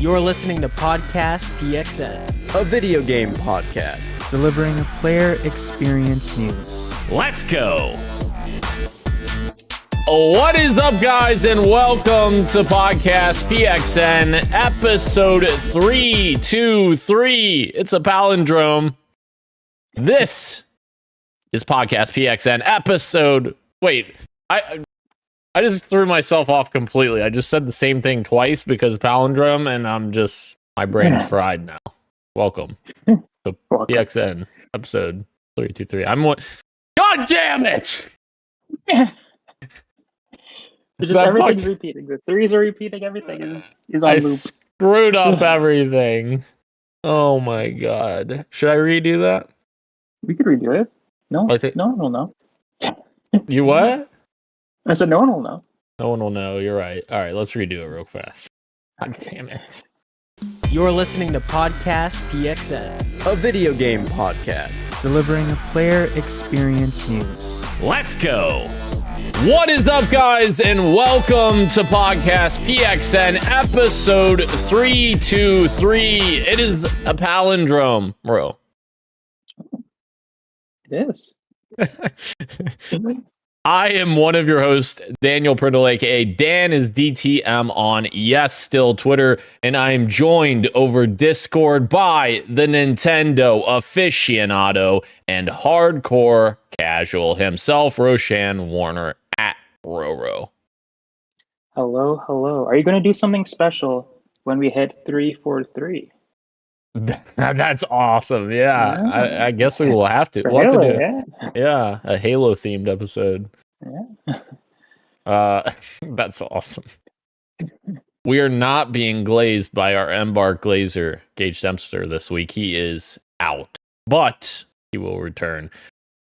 You're listening to Podcast PXN, a video game podcast, delivering player experience news. Let's go! What is up, guys, and welcome to Podcast PXN, episode 323. It's a palindrome. This is Podcast PXN, episode... Wait, I just threw myself off completely. I just said the same thing twice because palindrome, and my brain's fried now. Welcome to PXN, episode 323. God damn it! Everything's repeating. The threes are repeating. Everything is on I loop. Screwed up everything. Oh my god. Should I redo that? We could redo it. No, no one will know. You what? I said no one will know. No one will know. You're right. All right, let's redo it real fast. God damn it. You're listening to Podcast PXN, a video game podcast, delivering player experience news. Let's go. What is up, guys, and welcome to Podcast PXN, episode 323. It is a palindrome, bro. It is. I am one of your hosts, Daniel Prindle, aka Dan is DTM on still Twitter, and I am joined over Discord by the Nintendo aficionado and hardcore casual himself, Roshan Warner at Roro. Hello. Are you going to do something special when we hit 343? That's awesome. Yeah. I guess we will have to. We'll have to do it. Yeah, a Halo themed episode. Yeah. That's awesome. We are not being glazed by our Embark Glazer, Gage Dempster, this week. He is out, but he will return.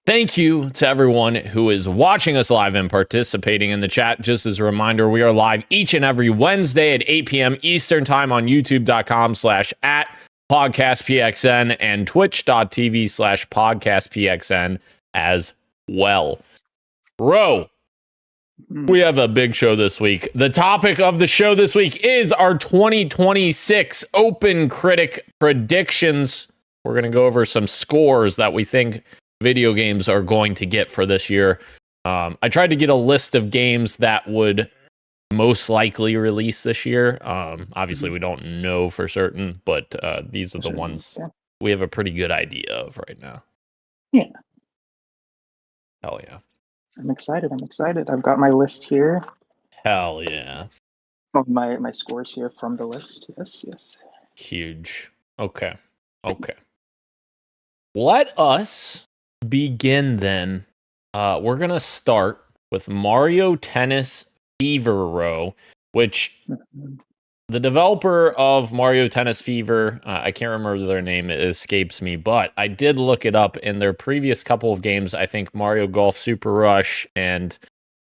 Thank you to everyone who is watching us live and participating in the chat. Just as a reminder, we are live each and every Wednesday at 8 p.m. Eastern Time on youtube.com/@podcastpxn and twitch.tv/podcastpxn as well. Bro, we have a big show this week. The topic of the show this week is our 2026 OpenCritic predictions. We're going to go over some scores that we think video games are going to get for this year. I tried to get a list of games that would most likely release this year. Obviously, we don't know for certain, but these are the ones we have a pretty good idea of right now. Yeah. Hell yeah. I'm excited. I've got my list here. Hell yeah. Of my scores here from the list. Yes. Huge. Okay. Let us begin then. We're going to start with Mario Tennis Fever Row, which the developer of Mario Tennis Fever, I can't remember their name, it escapes me, but I did look it up in their previous couple of games. I think Mario Golf Super Rush and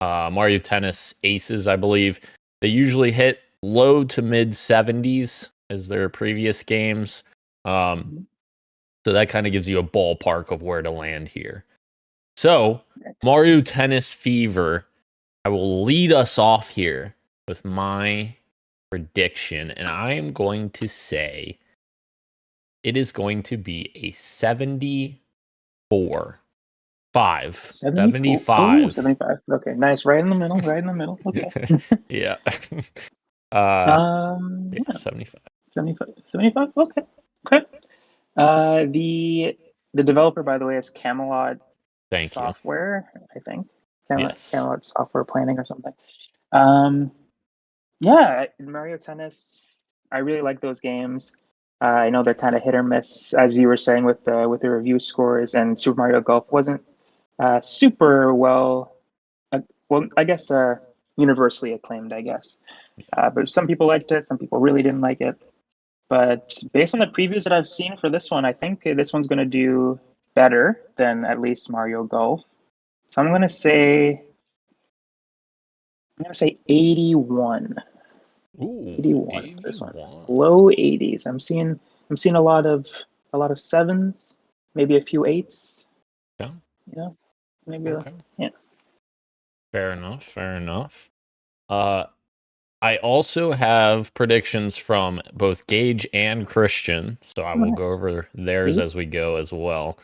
Mario Tennis Aces, I believe, they usually hit low to mid 70s as their previous games. So that kind of gives you a ballpark of where to land here. So, Mario Tennis Fever, I will lead us off here with my prediction, and I am going to say it is going to be a 74. 75. Ooh, 75. Okay, nice. Right in the middle. Okay. Yeah. 75. 75. Okay. The developer, by the way, is Camelot Software, I think. Camelot Software Planning or something. Yeah, Mario Tennis, I really like those games. I know they're kind of hit or miss, as you were saying with the review scores, and Super Mario Golf wasn't super well, I guess universally acclaimed, I guess. But some people liked it, some people really didn't like it. But based on the previews that I've seen for this one, I think this one's going to do better than at least Mario Golf. So I'm going to say 81. Ooh, 81 for this one. Low 80s. I'm seeing a lot of sevens, maybe a few eights. Yeah. Maybe okay. Yeah. Fair enough. I also have predictions from both Gage and Christian, so I will go Nice. over theirs Sweet. as we go as well.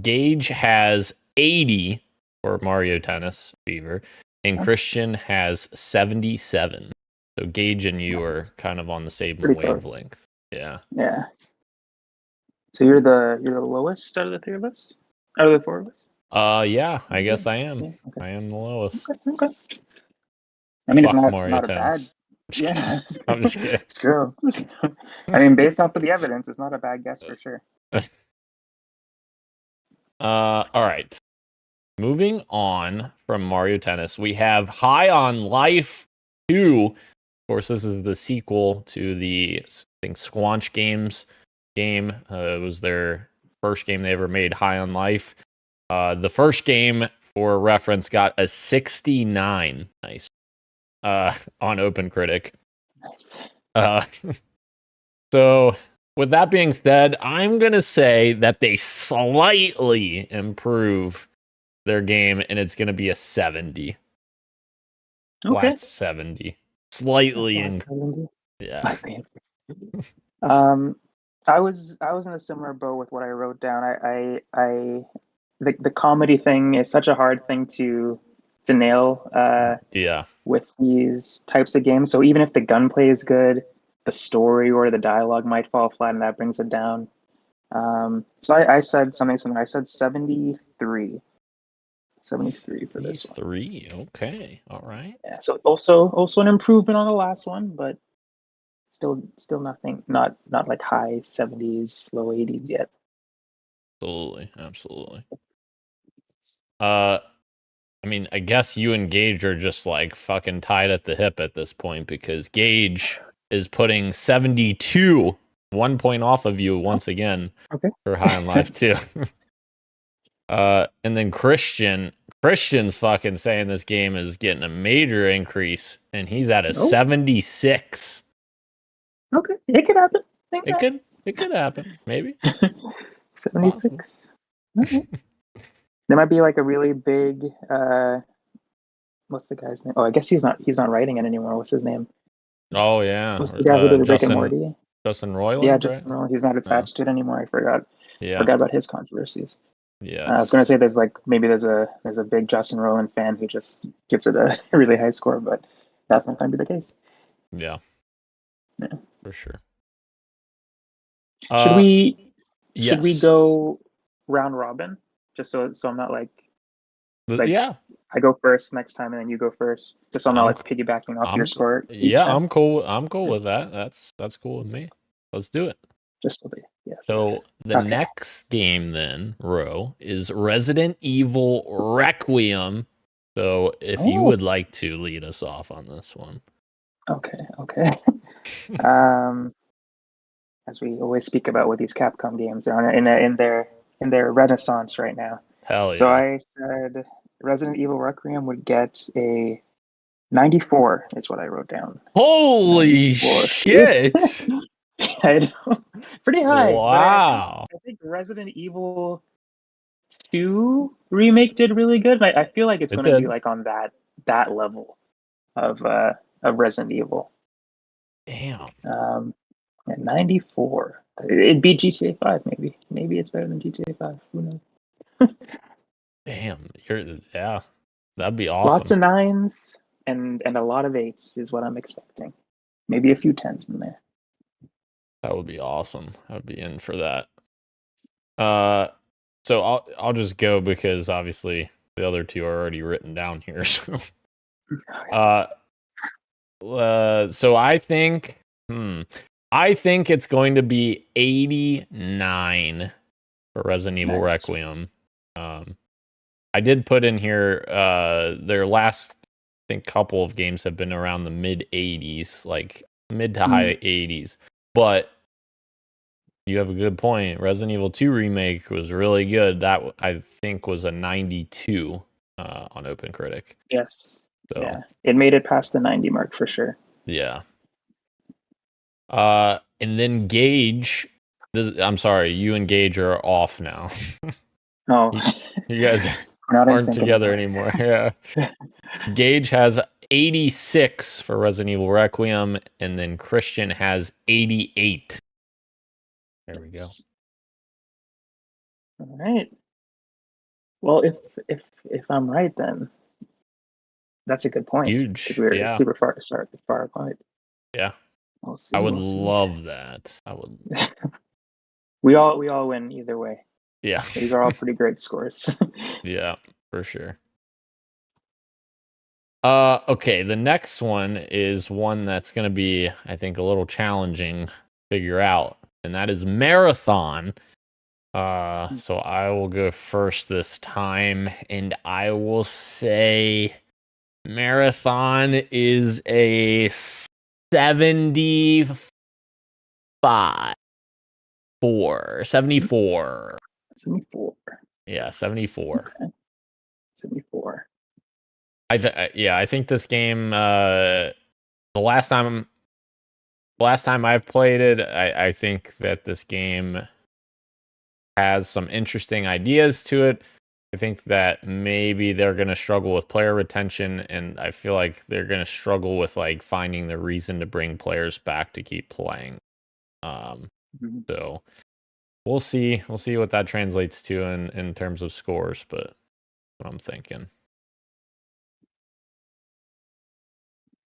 Gage has 80 for Mario Tennis Fever, and Christian has 77. So Gage and you are kind of on the same Pretty close. wavelength. Yeah. Yeah. So you're the lowest out of the three of us? Out of the four of us? Yeah, I guess I am. Yeah, okay. I am the lowest. Okay. I mean, Fuck it's Mario not a Tennis. bad. Yeah. I'm just kidding. Screw. I mean, based off of the evidence, it's not a bad guess for sure. All right. Moving on from Mario Tennis, we have High on Life 2. Of course, this is the sequel to the, I think, Squanch Games game. It was their first game they ever made, High on Life. The first game, for reference, got a 69. Nice. On OpenCritic. Nice. So, with that being said, I'm going to say that they slightly improve their game, and it's going to be a 70. Okay. Flat 70. Slightly in. 70. Yeah. I was in a similar boat with what I wrote down. The comedy thing is such a hard thing to nail Yeah. with these types of games. So even if the gunplay is good, the story or the dialogue might fall flat, and that brings it down. So I said something similar. I said 73. 73 for this one. 3. Okay. All right. Yeah. So also an improvement on the last one, but still nothing. Not like high 70s, low 80s yet. Absolutely. I mean, I guess you and Gage are just like fucking tied at the hip at this point, because Gage is putting 72, 1 point off of you once again. Okay. For High on Life 2. And then Christian's fucking saying this game is getting a major increase, and he's at a 76. Okay, it could happen. It could happen, maybe. 76. Okay. There might be like a really big what's the guy's name? Oh, I guess he's not writing it anymore. What's his name? Oh yeah. What's the guy who did Rick and Morty? Justin Roiland? Yeah, Justin Roiland. He's not attached to it anymore. I forgot. Yeah. Forgot about his controversies. Yeah. I was gonna say there's a big Justin Roiland fan who just gives it a really high score, but that's not gonna be the case. Yeah. Yeah. For sure. Should we Yes. go round robin? Just so I'm not like yeah. I go first next time and then you go first. Just so I'm not like piggybacking off your score. Yeah, I'm cool. I'm cool with that. That's cool with me. Let's do it. So the next game then, Ro, is Resident Evil Requiem. So if you would like to lead us off on this one. Okay. As we always speak about with these Capcom games, they're in their renaissance right now. Hell yeah. So I said Resident Evil Requiem would get a 94 is what I wrote down. Holy 94. Shit. I know. Pretty high. Wow. I think Resident Evil 2 remake did really good. I feel like it's going to be like on that level of Resident Evil. Damn. At 94. It'd be GTA 5 maybe. Maybe it's better than GTA 5. Who knows? Damn. That'd be awesome. Lots of 9s and a lot of 8s is what I'm expecting. Maybe a few 10s in there. That would be awesome. I would be in for that. So I'll just go because obviously the other two are already written down here. So, so I think it's going to be 89 for Resident Evil Requiem. I did put in here their last, I think, couple of games have been around the mid 80s, like mid to high 80s. But you have a good point. Resident Evil 2 remake was really good. That I think was a 92 on OpenCritic. Yes. So yeah. It made it past the 90 mark for sure. Yeah. And then Gage, I'm sorry, you and Gage are off now. Oh. You guys aren't together anymore. Yeah. Gage has 86 for Resident Evil Requiem, and then Christian has 88. There we go. All right. Well, if I'm right, then that's a good point. Huge. Because we're Yeah. super far apart. Yeah. We'll see. I would we'll see. love that. I would. We all win either way. Yeah. These are all pretty great scores. Yeah, for sure. Okay, the next one is one that's going to be, I think, a little challenging to figure out, and that is Marathon. So I will go first this time, and I will say Marathon is a 74. 74. Yeah, 74. Okay. 74. I think this game, the last time I've played it, I think that this game has some interesting ideas to it. I think that maybe they're going to struggle with player retention, and I feel like they're going to struggle with like finding the reason to bring players back to keep playing. So we'll see what that translates to in terms of scores, but what I'm thinking.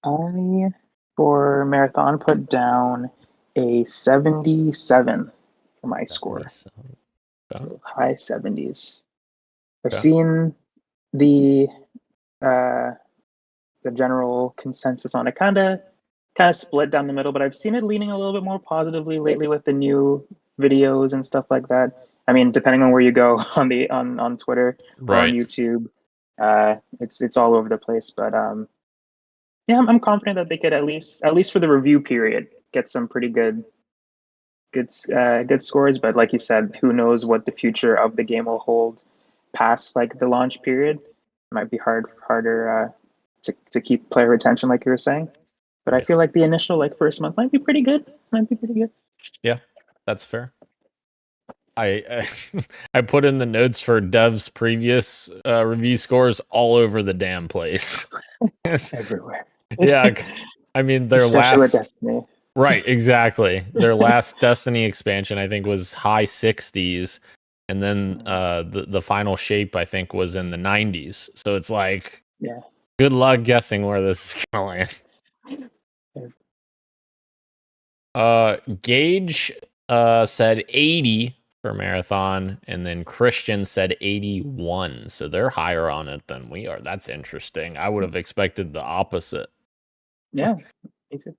I, for Marathon, put down a 77 for my score. So high 70s. I've seen the general consensus on it kind of split down the middle, but I've seen it leaning a little bit more positively lately with the new videos and stuff like that. I mean, depending on where you go on Twitter or on YouTube, it's all over the place. But yeah, I'm confident that they could at least for the review period get some pretty good scores. But like you said, who knows what the future of the game will hold past like the launch period. It might be harder to keep player retention, like you were saying. But I feel like the initial first month might be pretty good. Yeah, that's fair. I put in the notes for Dev's previous review scores all over the damn place. Everywhere. Yeah, I mean their especially with last Destiny. Right, exactly. Their last Destiny expansion, I think, was high 60s, and then the final shape, I think, was in the 90s. So it's like, yeah, good luck guessing where this is gonna land. Gage said 80 for Marathon, and then Christian said 81. So they're higher on it than we are. That's interesting. I would have expected the opposite. Yeah, me too.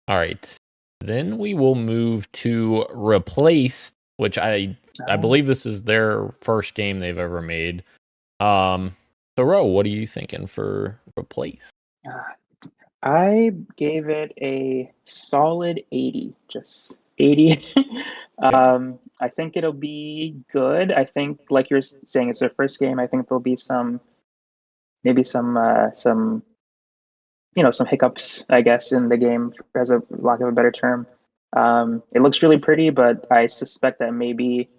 All right. Then we will move to Replaced, which I believe this is their first game they've ever made. Thoreau, what are you thinking for Replaced? I gave it a solid 80, just 80. I think it'll be good. I think, like you're saying, it's their first game. I think there'll be some hiccups, I guess, in the game, as a lack of a better term. It looks really pretty, but I suspect that maybe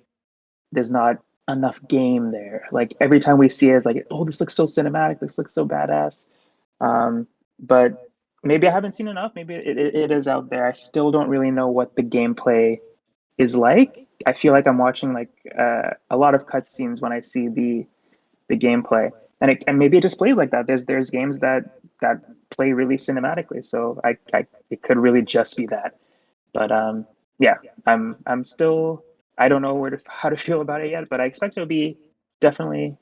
there's not enough game there. Like every time we see it, it's like, oh, this looks so cinematic. This looks so badass. But maybe I haven't seen enough. Maybe it is out there. I still don't really know what the gameplay is like. I feel like I'm watching a lot of cutscenes when I see the gameplay, and maybe it just plays like that. There's games that play really cinematically, so it could really just be that. But yeah, I'm still, I don't know how to feel about it yet, but I expect it'll be definitely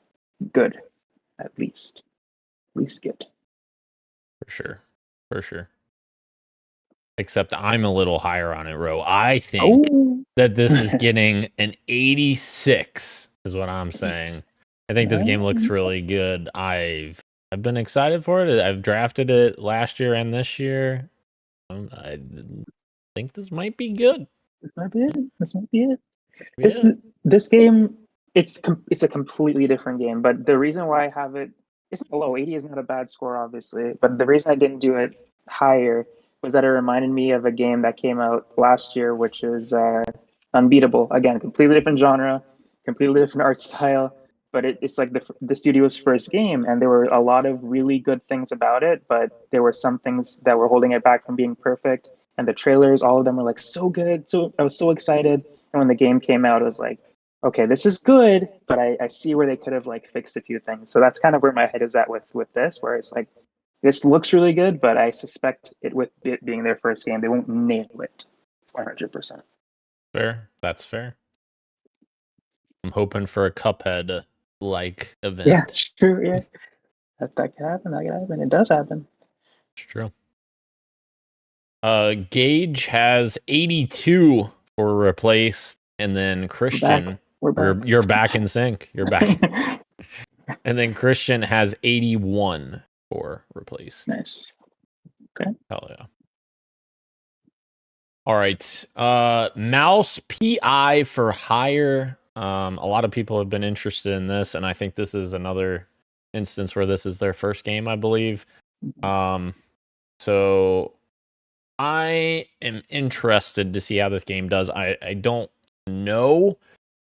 good, at least good. For sure. Except I'm a little higher on it, Ro. I think that this is getting an 86, is what I'm saying. I think this game looks really good. I've been excited for it. I've drafted it last year and this year. I think this might be good. This might be it. Yeah. This game, it's a completely different game. But the reason why I have it, it's low. 80 is not a bad score, obviously. But the reason I didn't do it higher was that it reminded me of a game that came out last year, which is Unbeatable. Again, completely different genre, completely different art style. but it's like the studio's first game, and there were a lot of really good things about it, but there were some things that were holding it back from being perfect. And the trailers, all of them were like so good. So I was so excited. And when the game came out, it was like, okay, this is good, but I see where they could have like fixed a few things. So that's kind of where my head is at with this, where it's like, this looks really good, but I suspect with it being their first game, they won't nail it 100%. Fair. That's fair. I'm hoping for a Cuphead like event. Yeah, true. Yeah, that could happen. That could happen. It does happen. It's true. Gage has 82 for replaced, and then Christian, We're back. you're back in sync. You're back. And then Christian has 81 for replaced. Nice. Okay. Hell yeah. All right. Mouse PI for hire. A lot of people have been interested in this, and I think this is another instance where this is their first game, I believe. So I am interested to see how this game does. I don't know.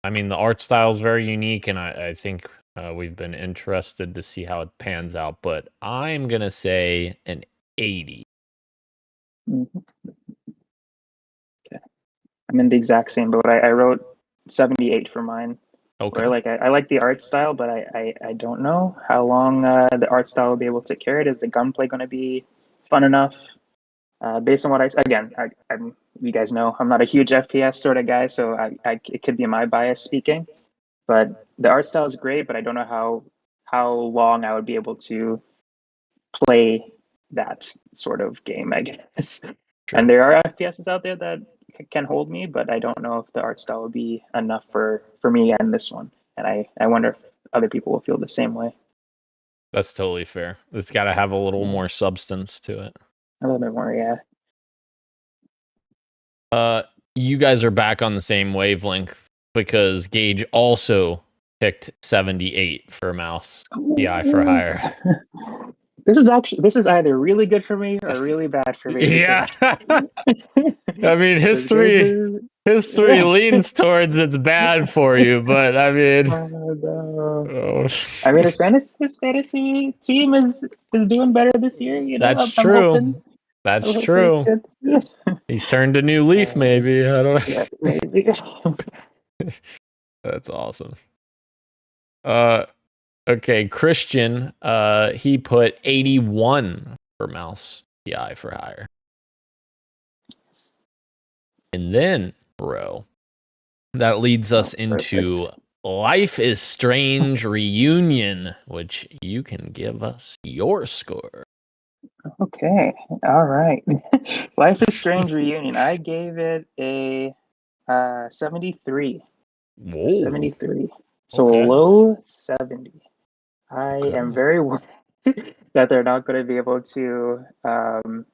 I mean, the art style is very unique, and I think we've been interested to see how it pans out, but I'm going to say an 80. Mm-hmm. Okay. I'm in the exact same boat. I wrote 78 for mine. Okay. Where, like, I like the art style, but I don't know how long the art style will be able to carry it. Is the gunplay going to be fun enough? Based on what I'm, you guys know, I'm not a huge FPS sort of guy, so it could be my bias speaking. But the art style is great, but I don't know how long I would be able to play that sort of game, I guess. Sure. And there are FPSs out there that can hold me, but I don't know if the art style will be enough for me and this one. And I wonder if other people will feel the same way. That's totally fair. It's got to have a little more substance to it. A little bit more, yeah. You guys are back on the same wavelength because Gage also picked 78 for mouse PI for hire. This is either really good for me or really bad for me. Yeah. I mean, history leans towards it's bad for you, but I mean, I mean, his fantasy team is doing better this year. You know, that's true. That's true. He's turned a new leaf, maybe. I don't know. Yeah, maybe. That's awesome. Okay, Christian, he put 81 for mouse PI for hire. And then, bro, that leads us into Life is Strange Reunion, which you can give us your score. Okay, all right. Life is Strange Reunion. I gave it a 73. Whoa. 73. So Okay. low 70. I am very worried that they're not going to be able to kind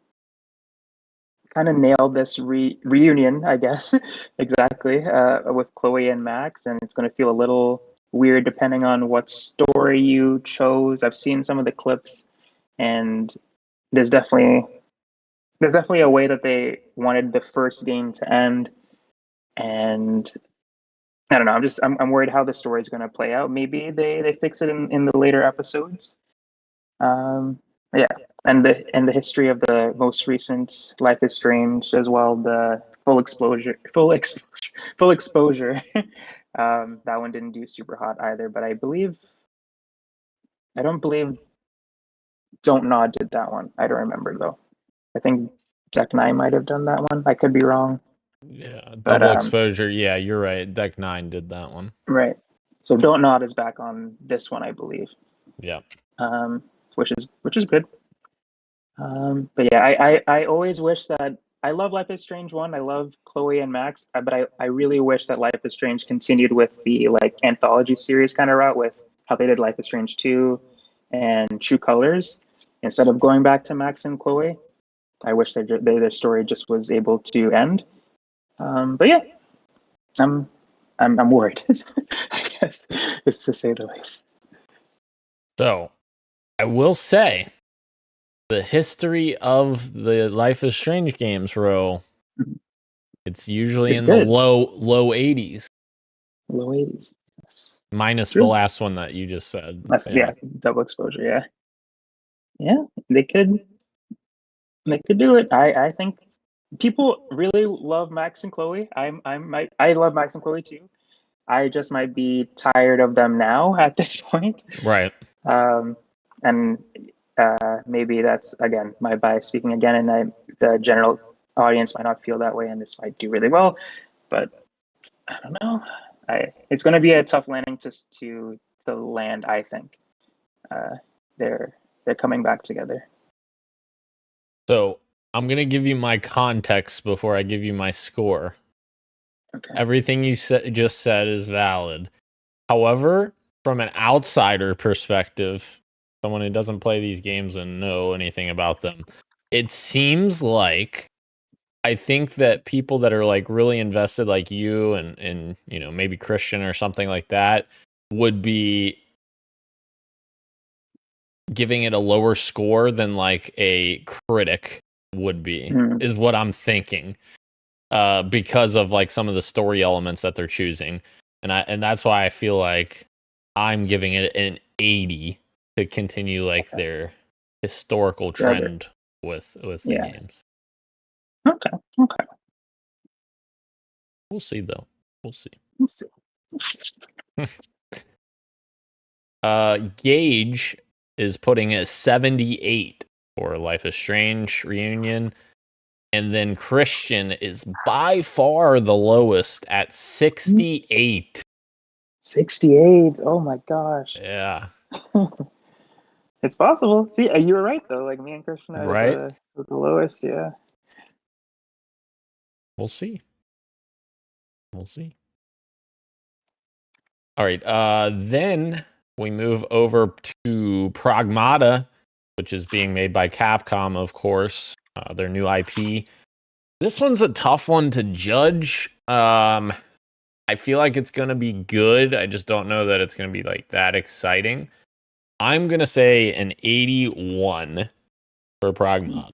of nail this reunion, I guess, exactly, with Chloe and Max, and it's going to feel a little weird depending on what story you chose. I've seen some of the clips, and there's definitely a way that they wanted the first game to end, and I don't know. I'm worried how the story is going to play out. Maybe they fix it in the later episodes. Yeah, and the history of the most recent Life is Strange as well. The full exposure. That one didn't do super hot either. But I don't believe Don't Nod did that one. I don't remember though. I think Jack Nine might have done that one. I could be wrong. Yeah, double exposure. Yeah, you're right. Deck 9 did that one. Right. So Don't Nod is back on this one, I believe. Yeah. Which is good. But yeah, I always wish that I love Life is Strange 1. I love Chloe and Max, but I really wish that Life is Strange continued with the like anthology series kind of route with how they did Life is Strange 2 and True Colors instead of going back to Max and Chloe. I wish their story just was able to end. But yeah, I'm worried. I guess it's to say the least. So, I will say, the history of the Life is Strange games, Ro, it's usually in the low 80s. Low 80s. Yes. minus True. the last one that you just said. Yeah, double exposure. Yeah, they could do it. I think people really love Max and Chloe. I love Max and Chloe too. I just might be tired of them now at this point. Right. And maybe that's again my bias speaking again, and the general audience might not feel that way, and this might do really well. But I don't know. It's going to be a tough landing to land. I think they're coming back together. So I'm gonna give you my context before I give you my score. Okay. Everything you just said is valid. However, from an outsider perspective, someone who doesn't play these games and know anything about them, it seems like I think that people that are like really invested, like you and you know maybe Christian or something like that, would be giving it a lower score than like a critic would be, is what I'm thinking. Because of like some of the story elements that they're choosing. And that's why I feel like I'm giving it an 80 to continue like their historical trend with the games. Okay. We'll see though. We'll see. Gage is putting a 78 for Life is Strange Reunion. And then Christian is by far the lowest at 68. 68. Oh my gosh. Yeah. It's possible. See, you were right though. Like me and Christian are right? the lowest. Yeah. We'll see. All right. Then we move over to Pragmata, which is being made by Capcom, of course. Their new IP. This one's a tough one to judge. I feel like it's going to be good. I just don't know that it's going to be like that exciting. I'm going to say an 81 for Pragmata.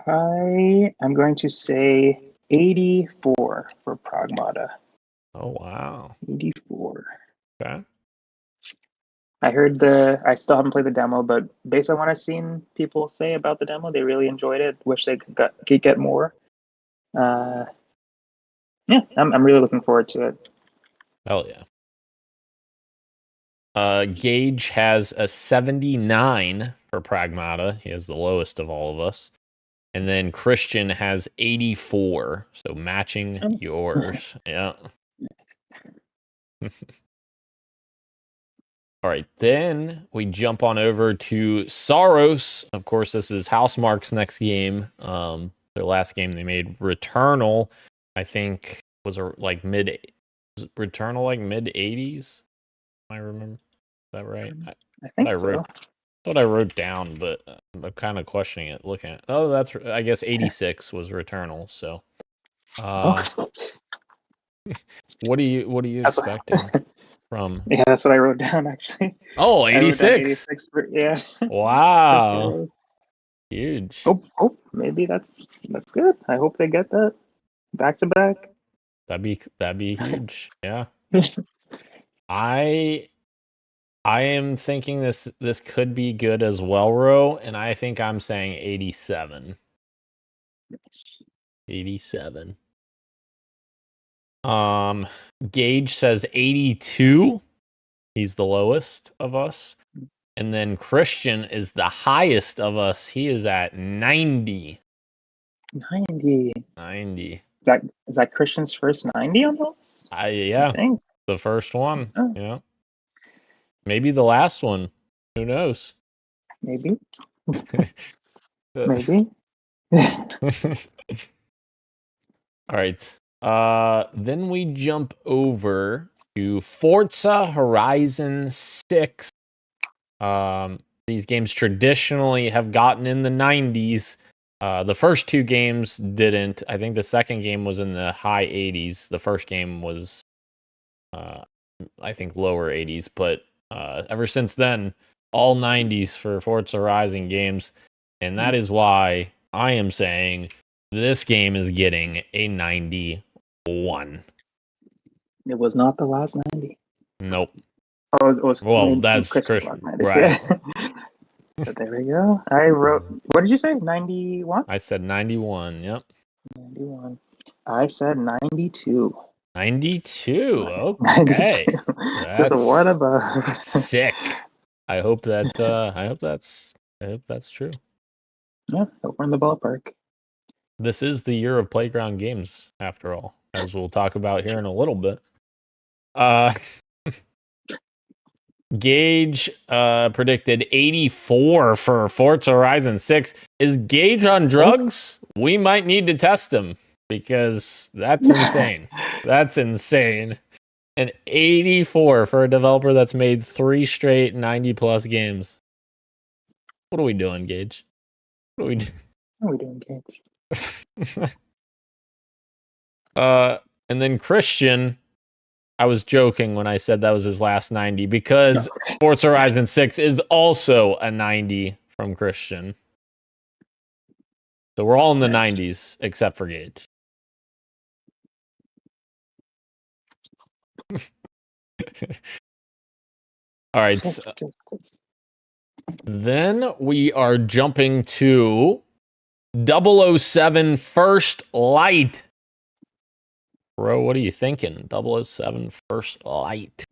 I am going to say 84 for Pragmata. Oh, wow. 84. Okay. I still haven't played the demo, but based on what I've seen people say about the demo, they really enjoyed it. Wish they could get more. I'm really looking forward to it. Hell yeah. Gage has a 79 for Pragmata. He has the lowest of all of us. And then Christian has 84. So matching yours. Yeah. All right, then we jump on over to Saros. Of course, this is Housemarque's next game. Their last game they made, Returnal, I think was Returnal like mid 80s. I remember. Is that right? I think so. Thought I wrote down, but I'm kind of questioning it. Looking at that's I guess 86 was Returnal. So, what are you expecting? From that's what I wrote down actually. Oh, 86. 86 yeah. Wow. Huge. Oh, maybe that's good. I hope they get that back to back. That'd be huge. Yeah. I am thinking this could be good as well, Ro, and I think I'm saying 87. 87. Gage says 82. He's the lowest of us. And then Christian is the highest of us. He is at 90. 90. Is that Christian's first 90 on those? Yeah. The first one. So. Yeah. Maybe the last one. Who knows? Maybe. Maybe. All right. Then we jump over to Forza Horizon 6. These games traditionally have gotten in the 90s. The first two games didn't. I think the second game was in the high 80s. The first game was, I think, lower 80s. But ever since then, all 90s for Forza Horizon games. And that is why I am saying this game is getting a 91. It was not the last 90. Nope. Oh, it was Well, maybe that's Christmas Christian, last 90. right? But there we go. I wrote, what did you say? 91? I said 91. Yep. 91. I said 92. 92. 92. Okay. Just one That's above. sick. I hope that's true. Yeah, we're in the ballpark. This is the year of playground games, after all, as we'll talk about here in a little bit. Gage predicted 84 for Forza Horizon 6. Is Gage on drugs? We might need to test him because that's insane. That's insane. And 84 for a developer that's made 3 straight 90 plus games. What are we doing, Gage? What are we doing? What are we doing, Gage? And then Christian, I was joking when I said that was his last 90 because Forza Horizon 6 is also a 90 from Christian. So we're all in the 90s except for Gage. All right. Then we are jumping to 007 First Light. Bro, what are you thinking? 007 First Light.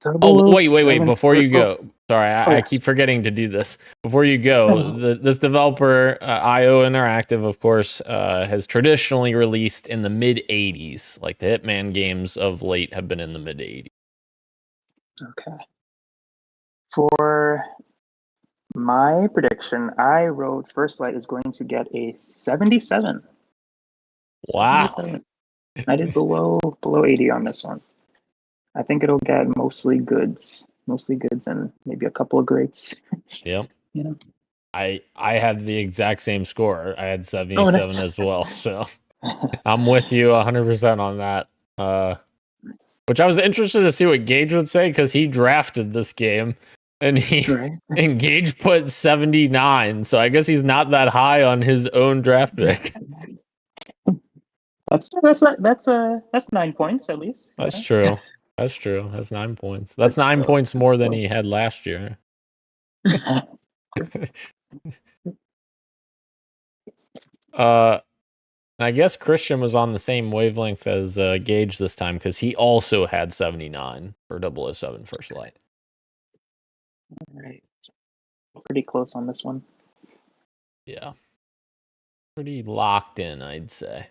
Oh, wait. Before you go. Sorry, I keep forgetting to do this. Before you go, this developer, IO Interactive, of course, has traditionally released in the mid-80s. Like the Hitman games of late have been in the mid-80s. Okay. For my prediction, I wrote First Light is going to get a 77. Wow. 77. I did below 80 on this one. I think it'll get mostly goods and maybe a couple of greats. Yep. You know, I had the exact same score. I had 77 as well. So I'm with you 100% on that. Which I was interested to see what Gage would say because he drafted this game and and Gage put 79. So I guess he's not that high on his own draft pick. That's 9 points at least. That's true. That's true. That's 9 points. That's 9 points more than he had last year. I guess Christian was on the same wavelength as Gage this time because he also had 79 for 007 First Light. All right. Pretty close on this one. Yeah. Pretty locked in, I'd say.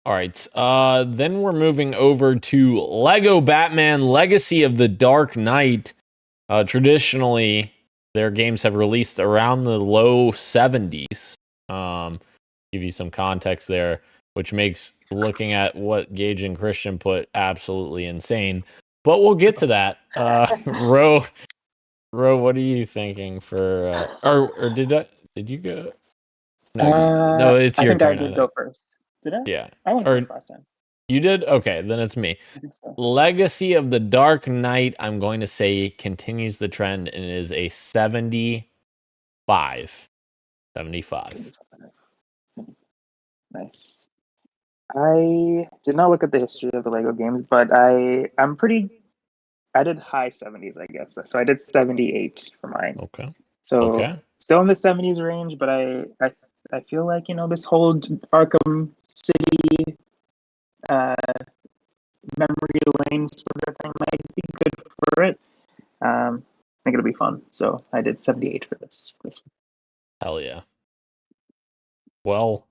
All right. Then we're moving over to Lego Batman Legacy of the Dark Knight. Traditionally, their games have released around the low 70s. Give you some context there, which makes looking at what Gage and Christian put absolutely insane. But we'll get to that. Ro, what are you thinking for? Or did you go? No, it's your turn. I did go first. Did I? Yeah. I went first last time. You did? Okay, then it's me. I think so. Legacy of the Dark Knight, I'm going to say, continues the trend and is a 75. 75. Nice. I did not look at the history of the Lego games, but I did high 70s, I guess. So I did 78 for mine. Okay. So still in the 70s range, but I feel like, this whole Arkham City memory lane sort of thing might be good for it. I think it'll be fun. So I did 78 for this one. Hell yeah. Well,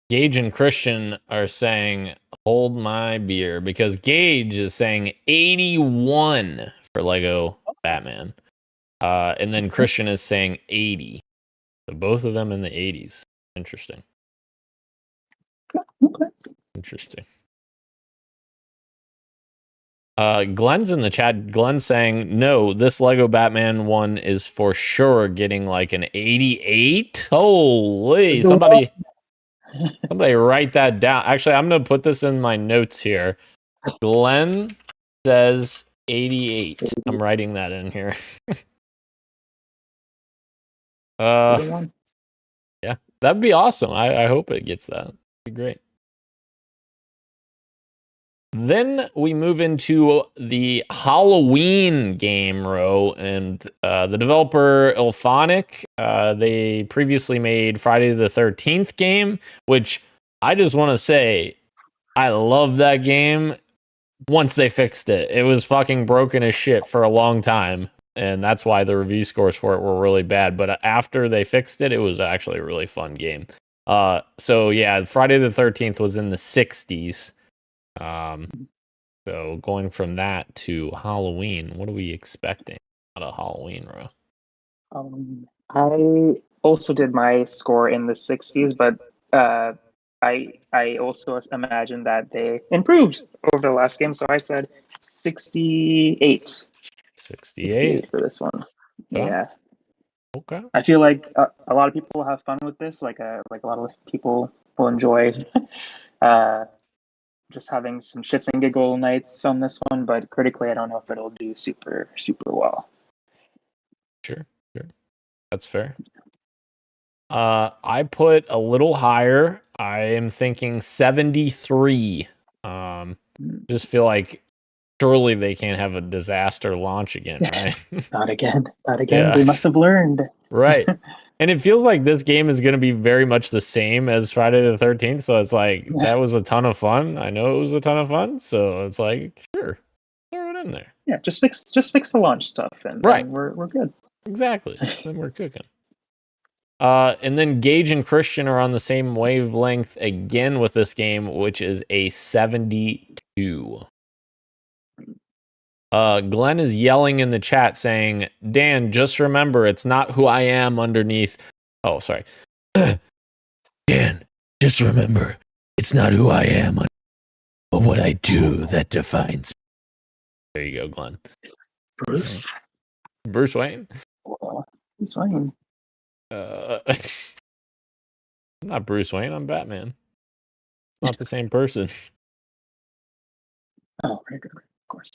Gage and Christian are saying, hold my beer, because Gage is saying 81 for Lego Batman. And then Christian is saying 80. So both of them in the 80s. Interesting. Okay. Interesting. Glenn's in the chat. Glenn's saying, no, this Lego Batman one is for sure getting like an 88. Holy, somebody write that down. Actually, I'm going to put this in my notes here. Glenn says 88. I'm writing that in here. Yeah, that'd be awesome. I hope it gets that. It'd be great. Then we move into the Halloween game row, and the developer Ilphonic, they previously made Friday the 13th game, which I just want to say, I love that game. Once they fixed it, it was fucking broken as shit for a long time, and that's why the review scores for it were really bad. But after they fixed it, it was actually a really fun game. So yeah, Friday the 13th was in the 60s. So going from that to Halloween, what are we expecting out of Halloween, Ro? I also did my score in the 60s, but I also imagine that they improved over the last game, so I said 68. 68 for this one. Okay. Yeah. Okay. I feel like a lot of people have fun with this. Like a lot of people will enjoy just having some shits and giggle nights on this one. But critically, I don't know if it'll do super well. Sure. That's fair. I put a little higher. I am thinking 73. Just feel like surely they can't have a disaster launch again, right? Not again. Yeah. They must have learned. Right. And it feels like this game is going to be very much the same as Friday the 13th. So it's like, that was a ton of fun. I know it was a ton of fun. So it's like, sure, throw it in there. Yeah, just fix the launch stuff, and right, we're good. Exactly. Then we're cooking. And then Gage and Christian are on the same wavelength again with this game, which is a 72. Glenn is yelling in the chat saying, Dan, just remember, it's not who I am underneath. Oh, sorry. Dan, just remember, it's not who I am, but what I do that defines me. There you go, Glenn. Bruce Wayne? Bruce Wayne. I'm not Bruce Wayne, I'm Batman. Not the same person. Oh, right, of course.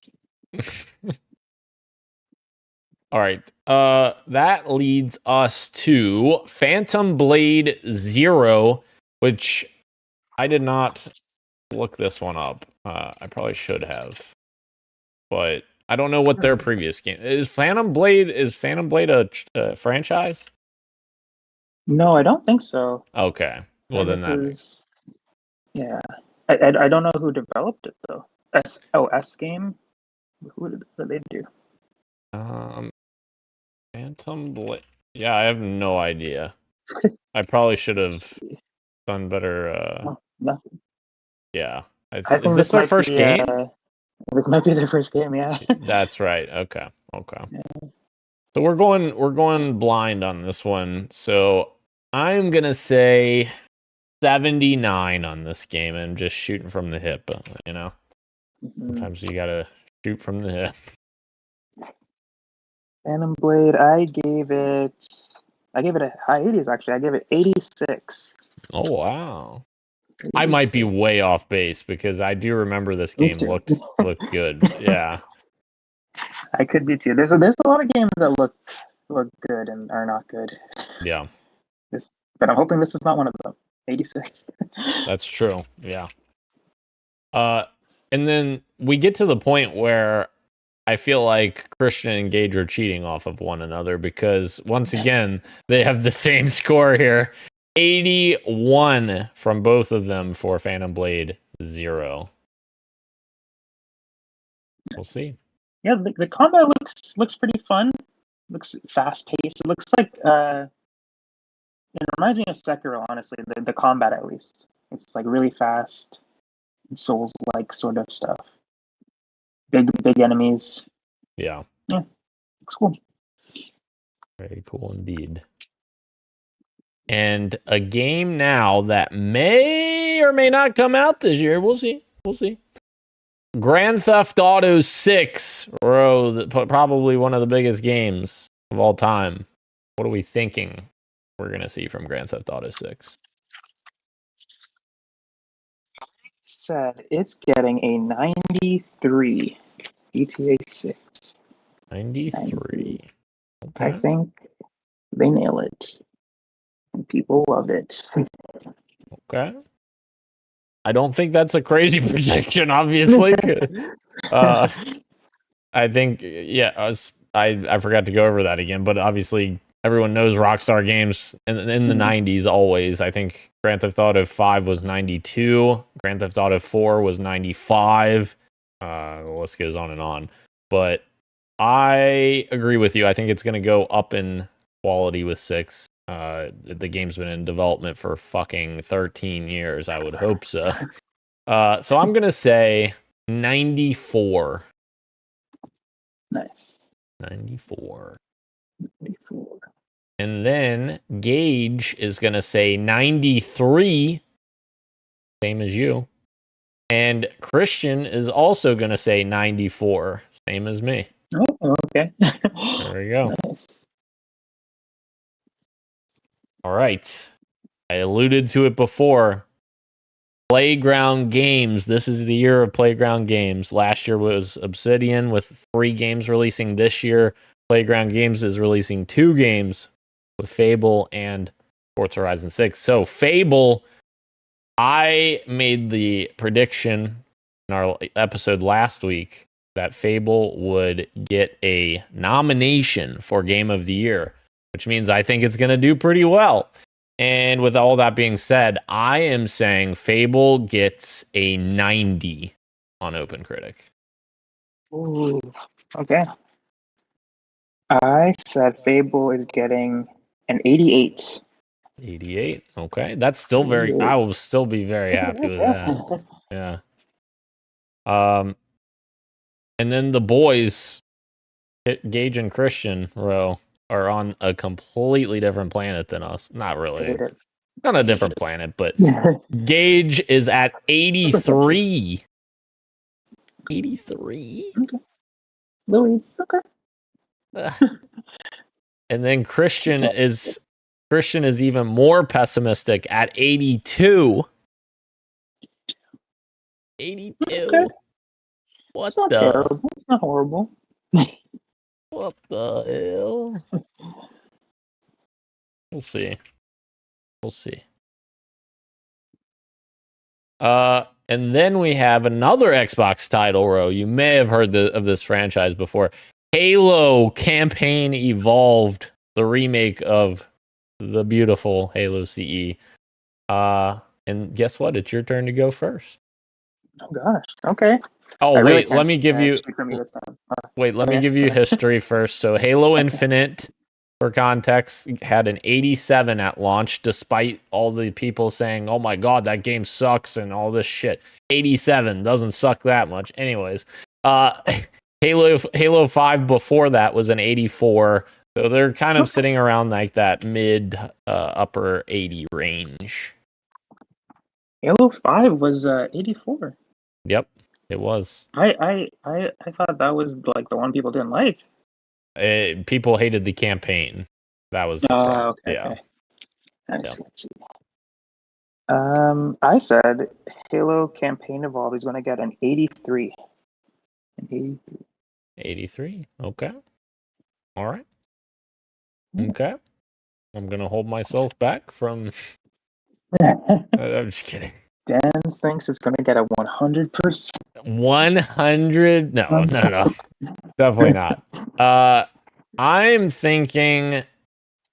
All right. That leads us to Phantom Blade 0, which I did not look this one up. I probably should have, but I don't know what their previous game is. Phantom Blade a franchise? No, I don't think so. Okay. Well, then that makes. Yeah, I don't know who developed it though. S game. Who did they do? Phantom Blade. Yeah, I have no idea. I probably should have done better. Nothing. Yeah. I think is this their first game? This might be their first game. Yeah. That's right. Okay. Yeah. So we're going blind on this one. So I'm gonna say 79 on this game, and I'm just shooting from the hip. You know, sometimes you gotta shoot from the hip. Phantom Blade, I gave it a high 80s actually. I gave it 86. Oh wow. 86. I might be way off base because I do remember this game looked good. Yeah. I could be too. There's a lot of games that look good and are not good. Yeah. But I'm hoping this is not one of them. 86. That's true. Yeah. And then we get to the point where I feel like Christian and Gage are cheating off of one another because once again, they have the same score here. 81 from both of them for Phantom Blade 0. We'll see. Yeah, the combat looks pretty fun. Looks fast paced. It looks like it reminds me of Sekiro, honestly. The combat, at least, it's like really fast, Souls like sort of stuff. Big enemies. Yeah. It's cool. Very cool indeed. And a game now that may or may not come out this year. We'll see. Grand Theft Auto 6, probably one of the biggest games of all time. What are we thinking we're going to see from Grand Theft Auto 6? Said it's getting a 93. GTA 6. 93. Okay. I think they nail it. And people love it. Okay. I don't think that's a crazy prediction, obviously. I think, I forgot to go over that again, but obviously everyone knows Rockstar Games in the 90s always. I think Grand Theft Auto 5 was 92, Grand Theft Auto 4 was 95. The list goes on and on. But I agree with you. I think it's going to go up in quality with 6. The game's been in development for fucking 13 years. I would hope so. So I'm going to say 94. Nice. 94. 94. And then Gage is going to say 93. Same as you. And Christian is also going to say 94. Same as me. Oh, okay. There we go. Nice. All right. I alluded to it before. Playground games. This is the year of Playground games. Last year was Obsidian with 3 games releasing. This year, Playground Games is releasing 2 games with Fable and Forza Horizon 6. So Fable, I made the prediction in our episode last week that Fable would get a nomination for Game of the Year, which means I think it's going to do pretty well. And with all that being said, I am saying Fable gets a 90 on OpenCritic. Ooh, okay. I said Fable is getting an 88. 88. Okay. That's still very, I will still be very happy with that. Yeah. And then the boys, Gage and Christian Rowe, are on a completely different planet than us. Not really. Not a different planet, but Gage is at 83. 83? Okay. Louis, it's okay. And then Christian is even more pessimistic at 82. 82. Okay. What It's not the? terrible. It's not horrible. What the hell? We'll see. We'll see. And then we have another Xbox title, Row. You may have heard of this franchise before. Halo Campaign Evolved, the remake of the beautiful Halo CE. And guess what? It's your turn to go first. Oh gosh. Okay. Oh, I really wait, let me give you... speak from you this time. Wait, let me give you history first. So Halo Infinite, for context, had an 87 at launch, despite all the people saying, oh my god, that game sucks and all this shit. 87 doesn't suck that much. Anyways, Halo 5 before that was an 84. So they're kind of sitting around like that mid upper 80 range. Halo 5 was 84. Yep, it was. I thought that was like the one people didn't like. People hated the campaign. That was the problem. Okay. Yeah. Okay. I see. I said Halo Campaign Evolved is going to get an 83. An 83. 83. Okay. All right. Okay. I'm going to hold myself back from... I'm just kidding. Dan thinks it's going to get a 100%. 100? No. Definitely not. I'm thinking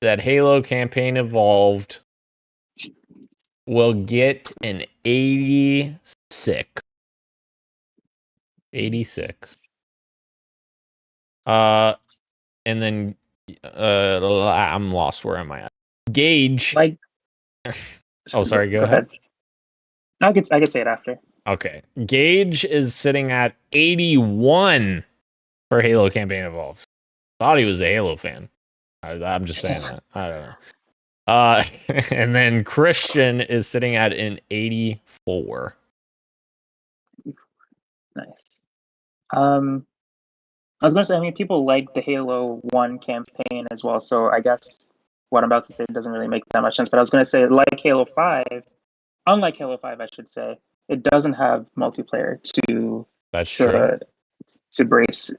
that Halo Campaign Evolved will get an 86. 86. And then I'm lost. Where am I at? Gage. Like, oh, sorry. Go ahead. I could say it after. Okay. Gage is sitting at 81 for Halo Campaign Evolved. Thought he was a Halo fan. I'm just saying that. I don't know. And then Christian is sitting at an 84. Nice. I was going to say, I mean, people like the Halo 1 campaign as well, so I guess what I'm about to say doesn't really make that much sense, but I was going to say, like Halo 5, unlike Halo 5, I should say, it doesn't have multiplayer to brace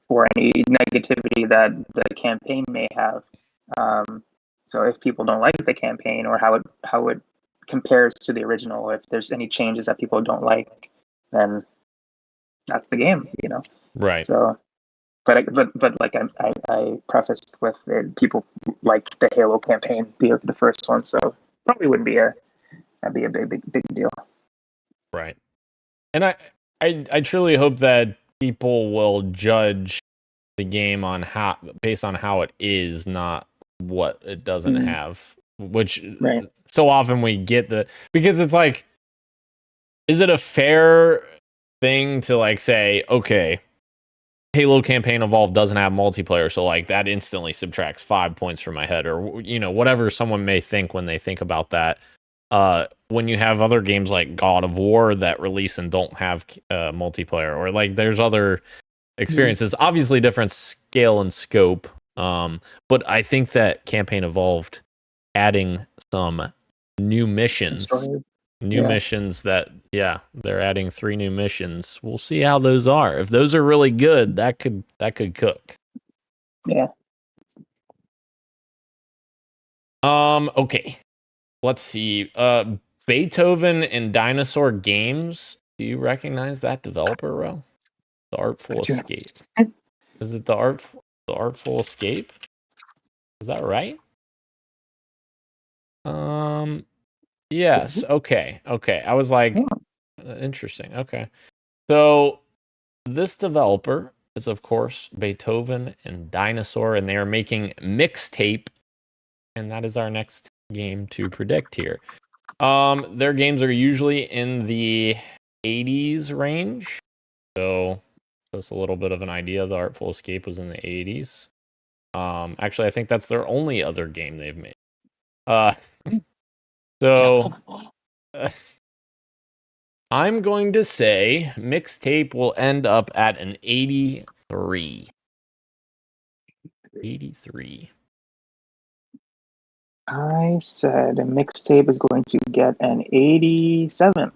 for any negativity that the campaign may have. So if people don't like the campaign or how it compares to the original. If there's any changes that people don't like, then that's the game, Right. So, but like I prefaced with it, people like the Halo campaign, the first one, so probably wouldn't be that'd be a big deal. Right. And I truly hope that people will judge the game based on how it is, not what it doesn't have. Which Right. so often we get because it's like, is it a fair thing to like say, okay, Halo Campaign Evolved doesn't have multiplayer, so like that instantly subtracts 5 points from my head, or whatever someone may think when they think about that. When you have other games like God of War that release and don't have multiplayer, or like there's other experiences, obviously different scale and scope. But I think that Campaign Evolved adding some new missions, missions that, they're adding 3 new missions. We'll see how those are. If those are really good, that could cook. Yeah. Okay. Let's see. Beethoven and Dinosaur Games. Do you recognize that developer, Ro? The Artful Escape. Is it the Artful Escape? Is that right? Yes. Okay. I was like, interesting. Okay. So this developer is, of course, Beethoven and Dinosaur, and they are making Mixtape, and that is our next game to predict here. Their games are usually in the 80s range, so that's a little bit of an idea. The Artful Escape was in the 80s. Actually, I think that's their only other game they've made. So I'm going to say Mixtape will end up at an 83. 83. I said a Mixtape is going to get an 87.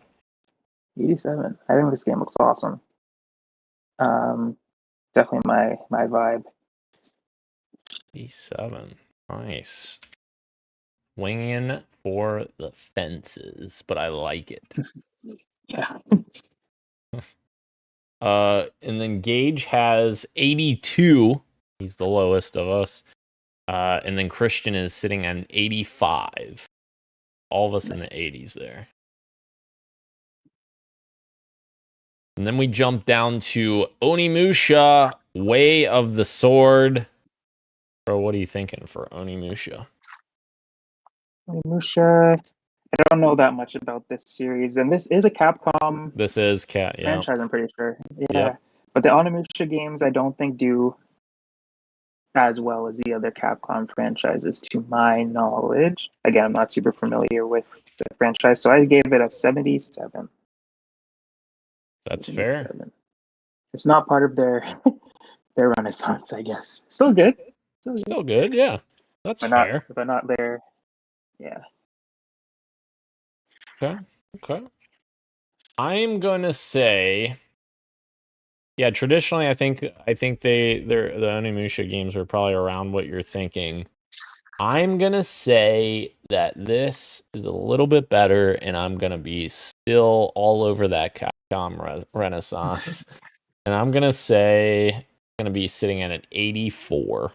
87. I think this game looks awesome. Definitely my vibe. 87. Nice. Swinging for the fences, but I like it. Yeah. And then Gage has 82. He's the lowest of us. And then Christian is sitting at 85. All of us in the 80s there. And then we jump down to Onimusha, Way of the Sword. Bro, what are you thinking for Onimusha? Onimusha, I don't know that much about this series, and this is a Capcom This is franchise, I'm pretty sure. Yeah. Yep. But the Onimusha games I don't think do as well as the other Capcom franchises, to my knowledge. Again, I'm not super familiar with the franchise, so I gave it a 77. That's 77. fair. It's not part of their renaissance, I guess. Still good. Still good, yeah. That's fair. But not their, yeah. Okay. I'm gonna say, yeah. Traditionally, I think the Onimusha games are probably around what you're thinking. I'm gonna say that this is a little bit better, and I'm gonna be still all over that Capcom Renaissance, and I'm gonna say gonna be sitting at an 84.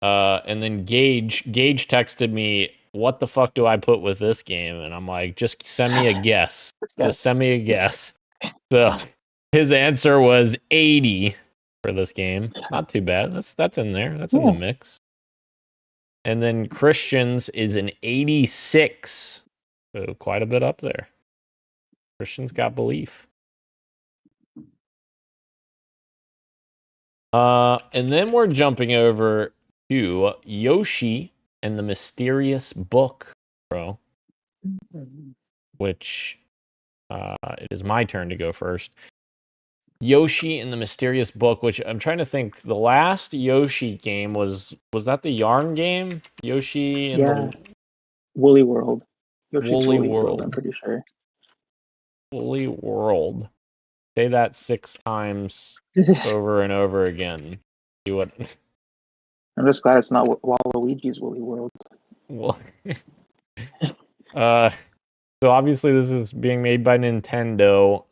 And then Gage texted me, what the fuck do I put with this game? And I'm like, just send me a guess. Just send me a guess. So his answer was 80 for this game. Not too bad. That's in there. That's in the mix. And then Christian's is an 86. So quite a bit up there. Christian's got belief. And then we're jumping over to Yoshi and the Mysterious Book, bro. Which it is my turn to go first. Yoshi and the Mysterious Book, which I'm trying to think. The last Yoshi game was that the Yarn game? Yoshi and the Woolly World. Yoshi's Woolly World. I'm pretty sure. Woolly World. Say that 6 times over and over again. See what? I'm just glad it's not Waluigi's Woolly World. Well, so obviously this is being made by Nintendo.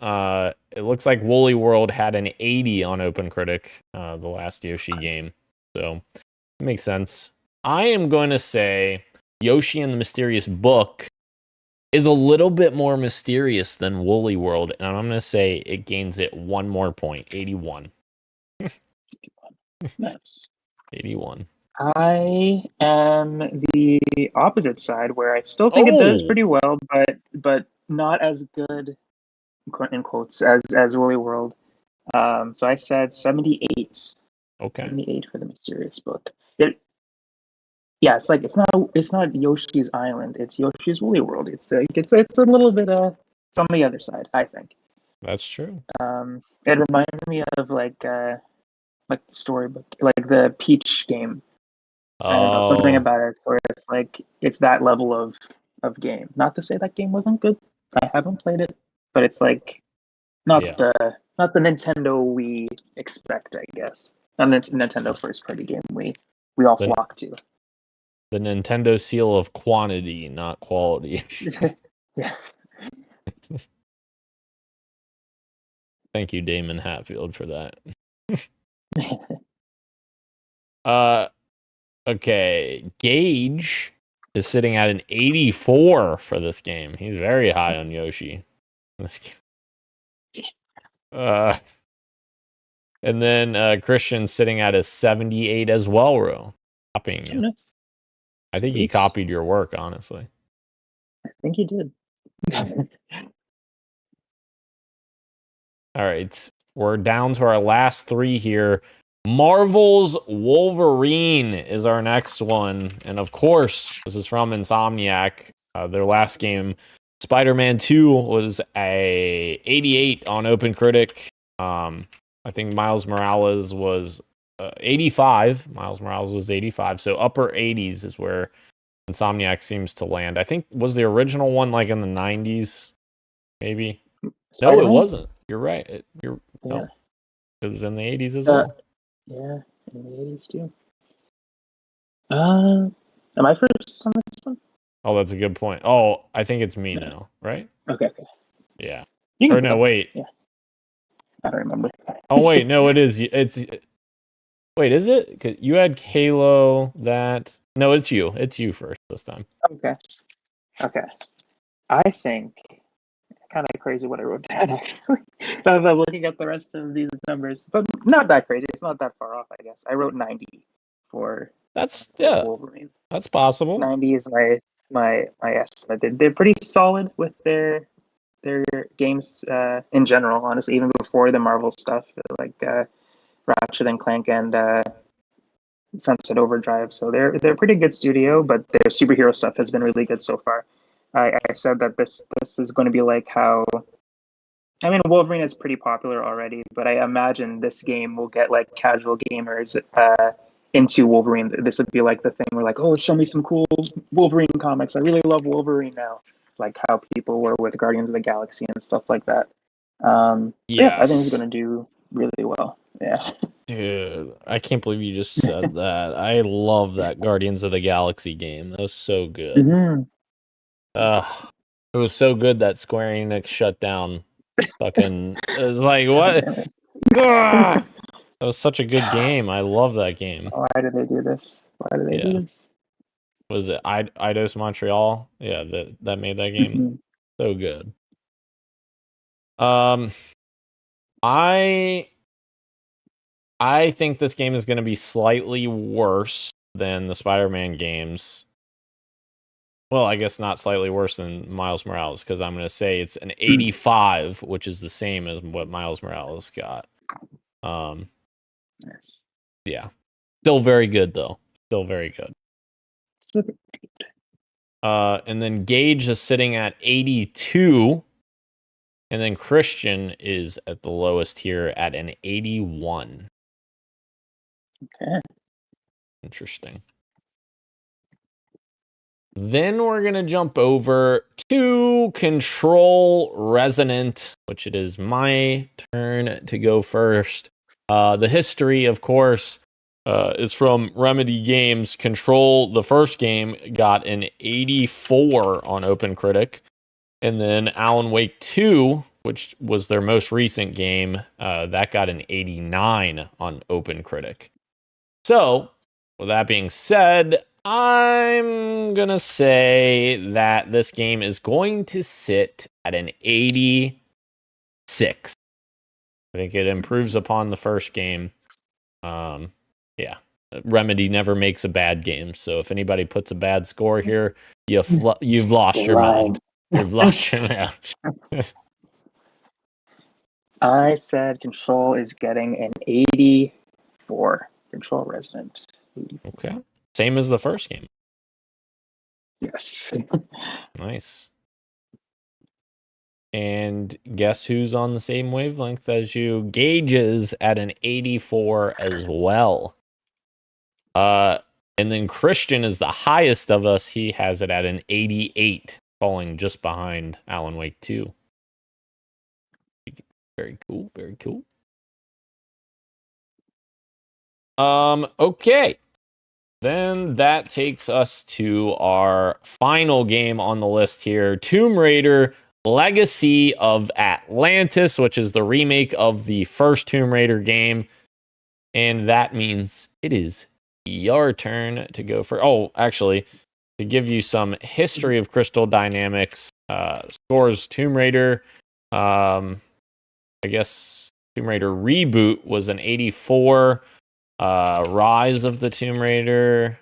It looks like Woolly World had an 80 on OpenCritic, the last Yoshi game. So it makes sense. I am going to say Yoshi and the Mysterious Book is a little bit more mysterious than Woolly World, and I'm going to say it gains it one more point, 81. Nice. 81. I am the opposite side, where I still think it does pretty well, but not as good in quotes as Woolly World. So I said 78. Okay. 78 for the Mysterious Book. Yeah, it's like it's not Yoshi's Island. It's Yoshi's Woolly World. It's a little bit it's on the other side, I think. That's true. It reminds me of like the storybook, like the Peach game. I don't know, something about it where it's like it's that level of game. Not to say that game wasn't good. I haven't played it, but it's like not the Nintendo we expect, I guess. Not the Nintendo first party game we all flock to. The Nintendo seal of quantity, not quality. Yeah. Thank you, Damon Hatfield, for that. Okay. Gage is sitting at an 84 for this game. He's very high on Yoshi. This game. And then Christian's sitting at a 78 as well, Ro. Copying you. I think he copied your work, honestly. I think he did. All right. We're down to our last three here. Marvel's Wolverine is our next one. And of course, this is from Insomniac. Their last game, Spider-Man 2, was a 88 on OpenCritic. I think Miles Morales was 85. Miles Morales was 85. So upper 80s is where Insomniac seems to land. I think, was the original one like in the 90s? Maybe? Spider-Man? No, it wasn't. You're right. No. It was in the 80s as well. Yeah, in the 80s too. Am I first on this one? Oh, that's a good point. Oh, I think it's me now, right? Okay. Yeah. Or no, wait. Yeah. I don't remember. Oh, wait, no, it is. Wait, is it? 'Cause you had Kalo, that. No, it's you. It's you first this time. Okay. I think kind of crazy what I wrote down, actually. But I'm looking at the rest of these numbers, but not that crazy. It's not that far off, I guess. I wrote 90 for Wolverine. That's possible. 90 is my estimate. They're pretty solid with their games in general, honestly, even before the Marvel stuff, like Ratchet and Clank and Sunset Overdrive. So they're a pretty good studio, but their superhero stuff has been really good so far. I said that this is going to be like how, I mean, Wolverine is pretty popular already, but I imagine this game will get like casual gamers into Wolverine. This would be like the thing where like, oh, show me some cool Wolverine comics. I really love Wolverine now. Like how people were with Guardians of the Galaxy and stuff like that. Yeah, I think it's going to do really well. Yeah. Dude, I can't believe you just said that. I love that Guardians of the Galaxy game. That was so good. Mm-hmm. It was so good that Square Enix shut down. Fucking, it was like, what? That was such a good game. I love that game. Why did they do this? Do this? Was it Eidos Montreal? Yeah, that made that game. Mm-hmm. So good. I think this game is going to be slightly worse than the Spider-Man games. Well, I guess not slightly worse than Miles Morales, because I'm going to say it's an 85, which is the same as what Miles Morales got. Yes. Yeah. Still very good, though. Still very good. And then Gage is sitting at 82. And then Christian is at the lowest here at an 81. Okay. Interesting. Then we're going to jump over to Control Resonant, which it is my turn to go first. The history, of course, is from Remedy Games. Control, the first game, got an 84 on OpenCritic. And then Alan Wake 2, which was their most recent game, that got an 89 on OpenCritic. So, with that being said, I'm going to say that this game is going to sit at an 86. I think it improves upon the first game. Yeah. Remedy never makes a bad game, so if anybody puts a bad score here, you've lost your mind. You've lost your mind. I said Control is getting an 84. Control Resident. 84. Okay. Same as the first game. Yes. Nice. And guess who's on the same wavelength as you? Gage is at an 84 as well. And then Christian is the highest of us. He has it at an 88, falling just behind Alan Wake 2. Very cool, very cool. Okay. Then that takes us to our final game on the list here, Tomb Raider Legacy of Atlantis, which is the remake of the first Tomb Raider game. And that means it is your turn to go for... Oh, actually, to give you some history of Crystal Dynamics, scores Tomb Raider, I guess Tomb Raider Reboot was an 84. Rise of the Tomb Raider,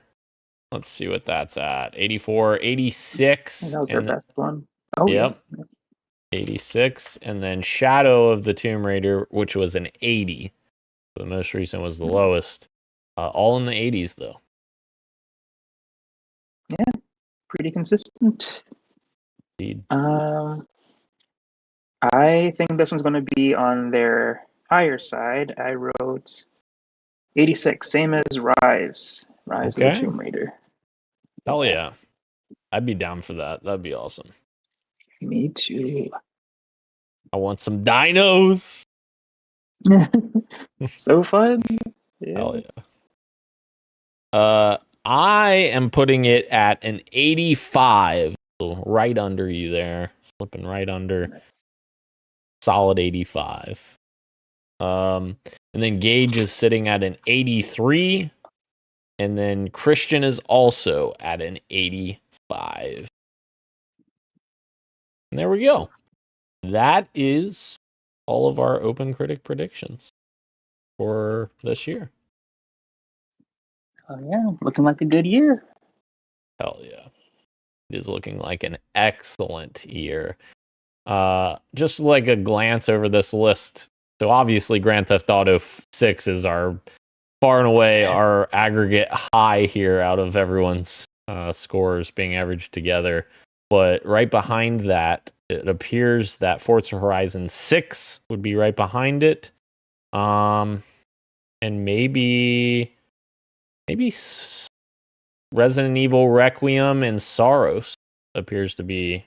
let's see what that's at. 84, 86. That was our best one. Oh, yep. Yeah. 86. And then Shadow of the Tomb Raider, which was an 80. The most recent was the lowest. All in the 80s, though. Yeah, pretty consistent. Indeed. I think this one's going to be on their higher side. I wrote 86, same as Rise of the Tomb Raider. Hell yeah. I'd be down for that. That'd be awesome. Me too. I want some dinos. So fun. Yeah. Hell yeah. I am putting it at an 85. So right under you there. Slipping right under. Solid 85. And then Gage is sitting at an 83. And then Christian is also at an 85. And there we go. That is all of our OpenCritic predictions for this year. Oh yeah, looking like a good year. Hell yeah. It is looking like an excellent year. Just like a glance over this list. So obviously Grand Theft Auto 6 is our far and away our aggregate high here out of everyone's scores being averaged together. But right behind that, it appears that Forza Horizon 6 would be right behind it. And maybe Resident Evil Requiem and Sorrows appears to be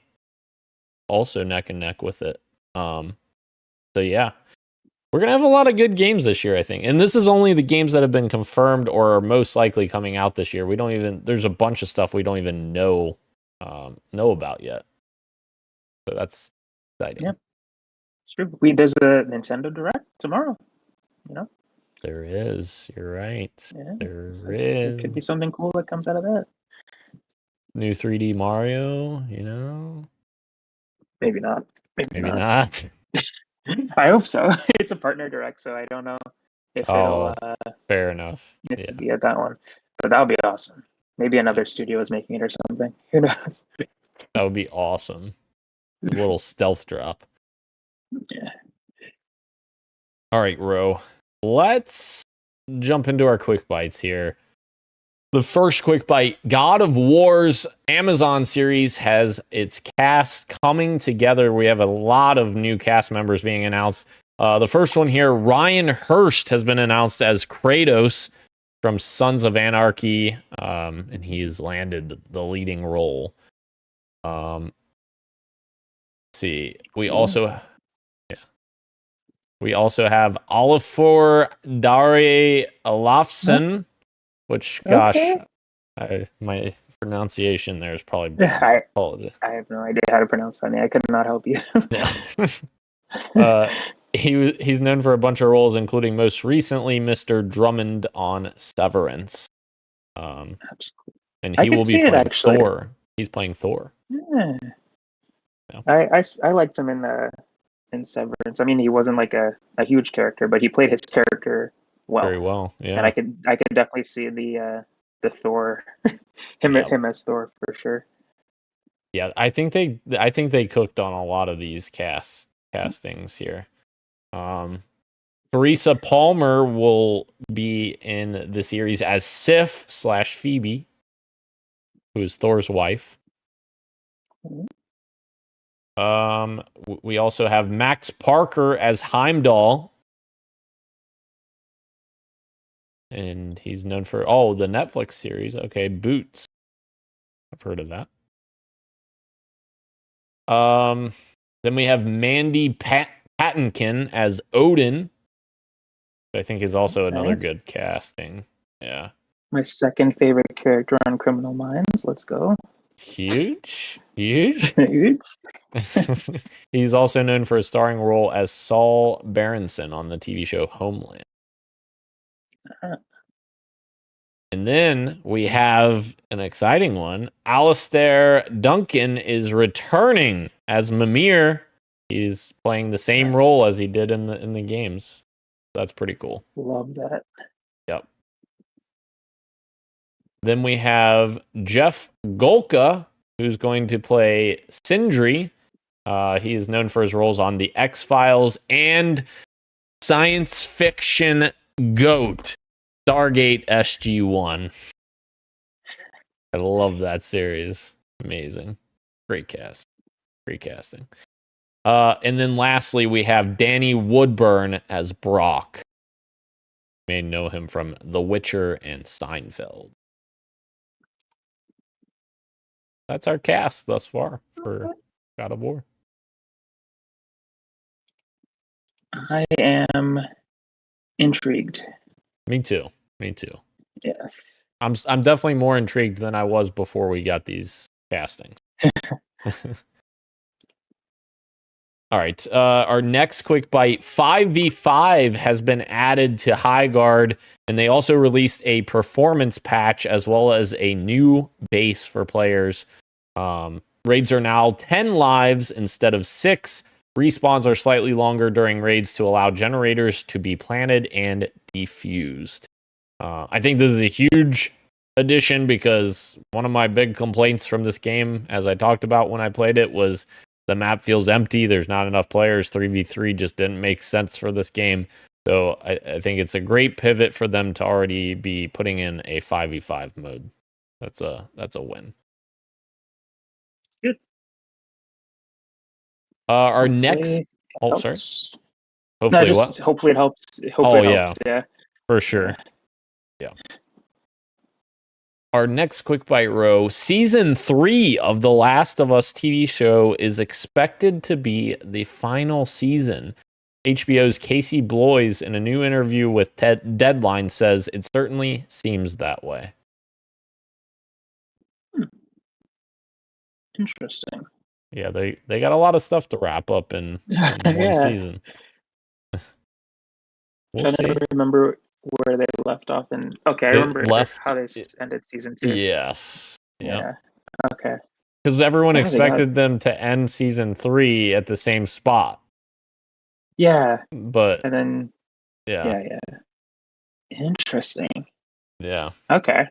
also neck and neck with it. So yeah, we're going to have a lot of good games this year, I think. And this is only the games that have been confirmed or are most likely coming out this year. There's a bunch of stuff we don't even know about yet. So that's exciting. Yeah, it's true. There's a Nintendo Direct tomorrow. There is. You're right. Yeah, There There could be something cool that comes out of that. New 3D Mario, Maybe not. Maybe not. I hope so. It's a partner direct, so I don't know if it'll fair enough. be at that one. But that would be awesome. Maybe another studio is making it or something. Who knows? That would be awesome. A little stealth drop. Yeah. All right, Ro. Let's jump into our quick bites here. The first quick bite, God of War's Amazon series has its cast coming together. We have a lot of new cast members being announced. The first one here, Ryan Hurst has been announced as Kratos from Sons of Anarchy, and he has landed the leading role. Let's see. We also have Olafur Darri Olafsson which, gosh, Okay. my pronunciation there is probably bad. I Apologies. I have no idea how to pronounce that name. I could not help you. Yeah. He's known for a bunch of roles, including most recently Mr. Drummond on Severance. Absolutely. And I he could will be see it, playing actually. Thor. He's playing Thor. Yeah. Yeah. I liked him in Severance. I mean, he wasn't like a huge character, but he played his character Very well. well. Yeah. And I could definitely see the Thor him as Thor for sure. Yeah, I think they cooked on a lot of these castings here. Teresa Palmer will be in the series as Sif/Phoebe, who is Thor's wife. We also have Max Parker as Heimdall. And he's known for the Netflix series. Okay, Boots. I've heard of that. Then we have Mandy Patinkin as Odin. I think is also another good casting. Yeah. My second favorite character on Criminal Minds. Let's go. Huge. Huge. He's also known for a starring role as Saul Berenson on the TV show Homeland. And then we have an exciting one. Alistair Duncan is returning as Mimir. He's playing the same role as he did in the games. That's pretty cool. Love that. Yep. Then we have Jeff Golka, who's going to play Sindri. He is known for his roles on The X-Files and science fiction GOAT, Stargate SG-1. I love that series. Amazing. Great cast. Great casting. And then lastly, we have Danny Woodburn as Brock. You may know him from The Witcher and Seinfeld. That's our cast thus far for God of War. I am intrigued. Me too. Yes. I'm definitely more intrigued than I was before we got these castings. All right. Our next quick bite, 5v5 has been added to Highguard, and they also released a performance patch as well as a new base for players. Raids are now 10 lives instead of 6. Respawns are slightly longer during raids to allow generators to be planted and defused. I think this is a huge addition because one of my big complaints from this game, as I talked about when I played it, was the map feels empty. There's not enough players. 3v3 just didn't make sense for this game. So I think it's a great pivot for them to already be putting in a 5v5 mode. That's a win. Good. Our next... Oh, helps. sorry. Hopefully what? Hopefully it helps. Hopefully it helps. Yeah. For sure. Yeah. Our next quick bite row, season 3 of The Last of Us TV show is expected to be the final season. HBO's Casey Bloys, in a new interview with Deadline, says it certainly seems that way. Interesting. Yeah, they got a lot of stuff to wrap up in one season. We'll see. I remember where they left off, and I remember how they ended season 2. Yes. Yeah. Okay. Because everyone expected them to end season 3 at the same spot. Yeah. But and then yeah. Interesting. Yeah. Okay.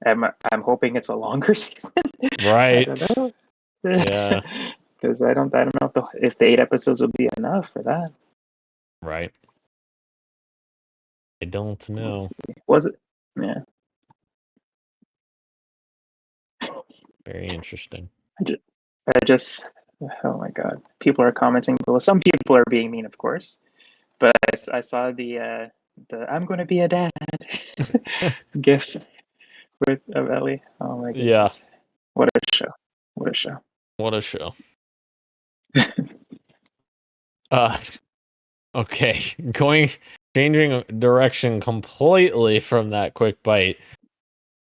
I'm hoping it's a longer season. Right. I don't know. Yeah. Because I don't know if the 8 episodes would be enough for that. Right. I don't know. Was it? Yeah. Very interesting. I just oh my god. People are commenting below. Some people are being mean, of course. But I saw the I'm gonna be a dad gift of Ellie. Oh my goodness. Yeah. What a show. What a show. What a show. Okay. Changing direction completely from that quick bite.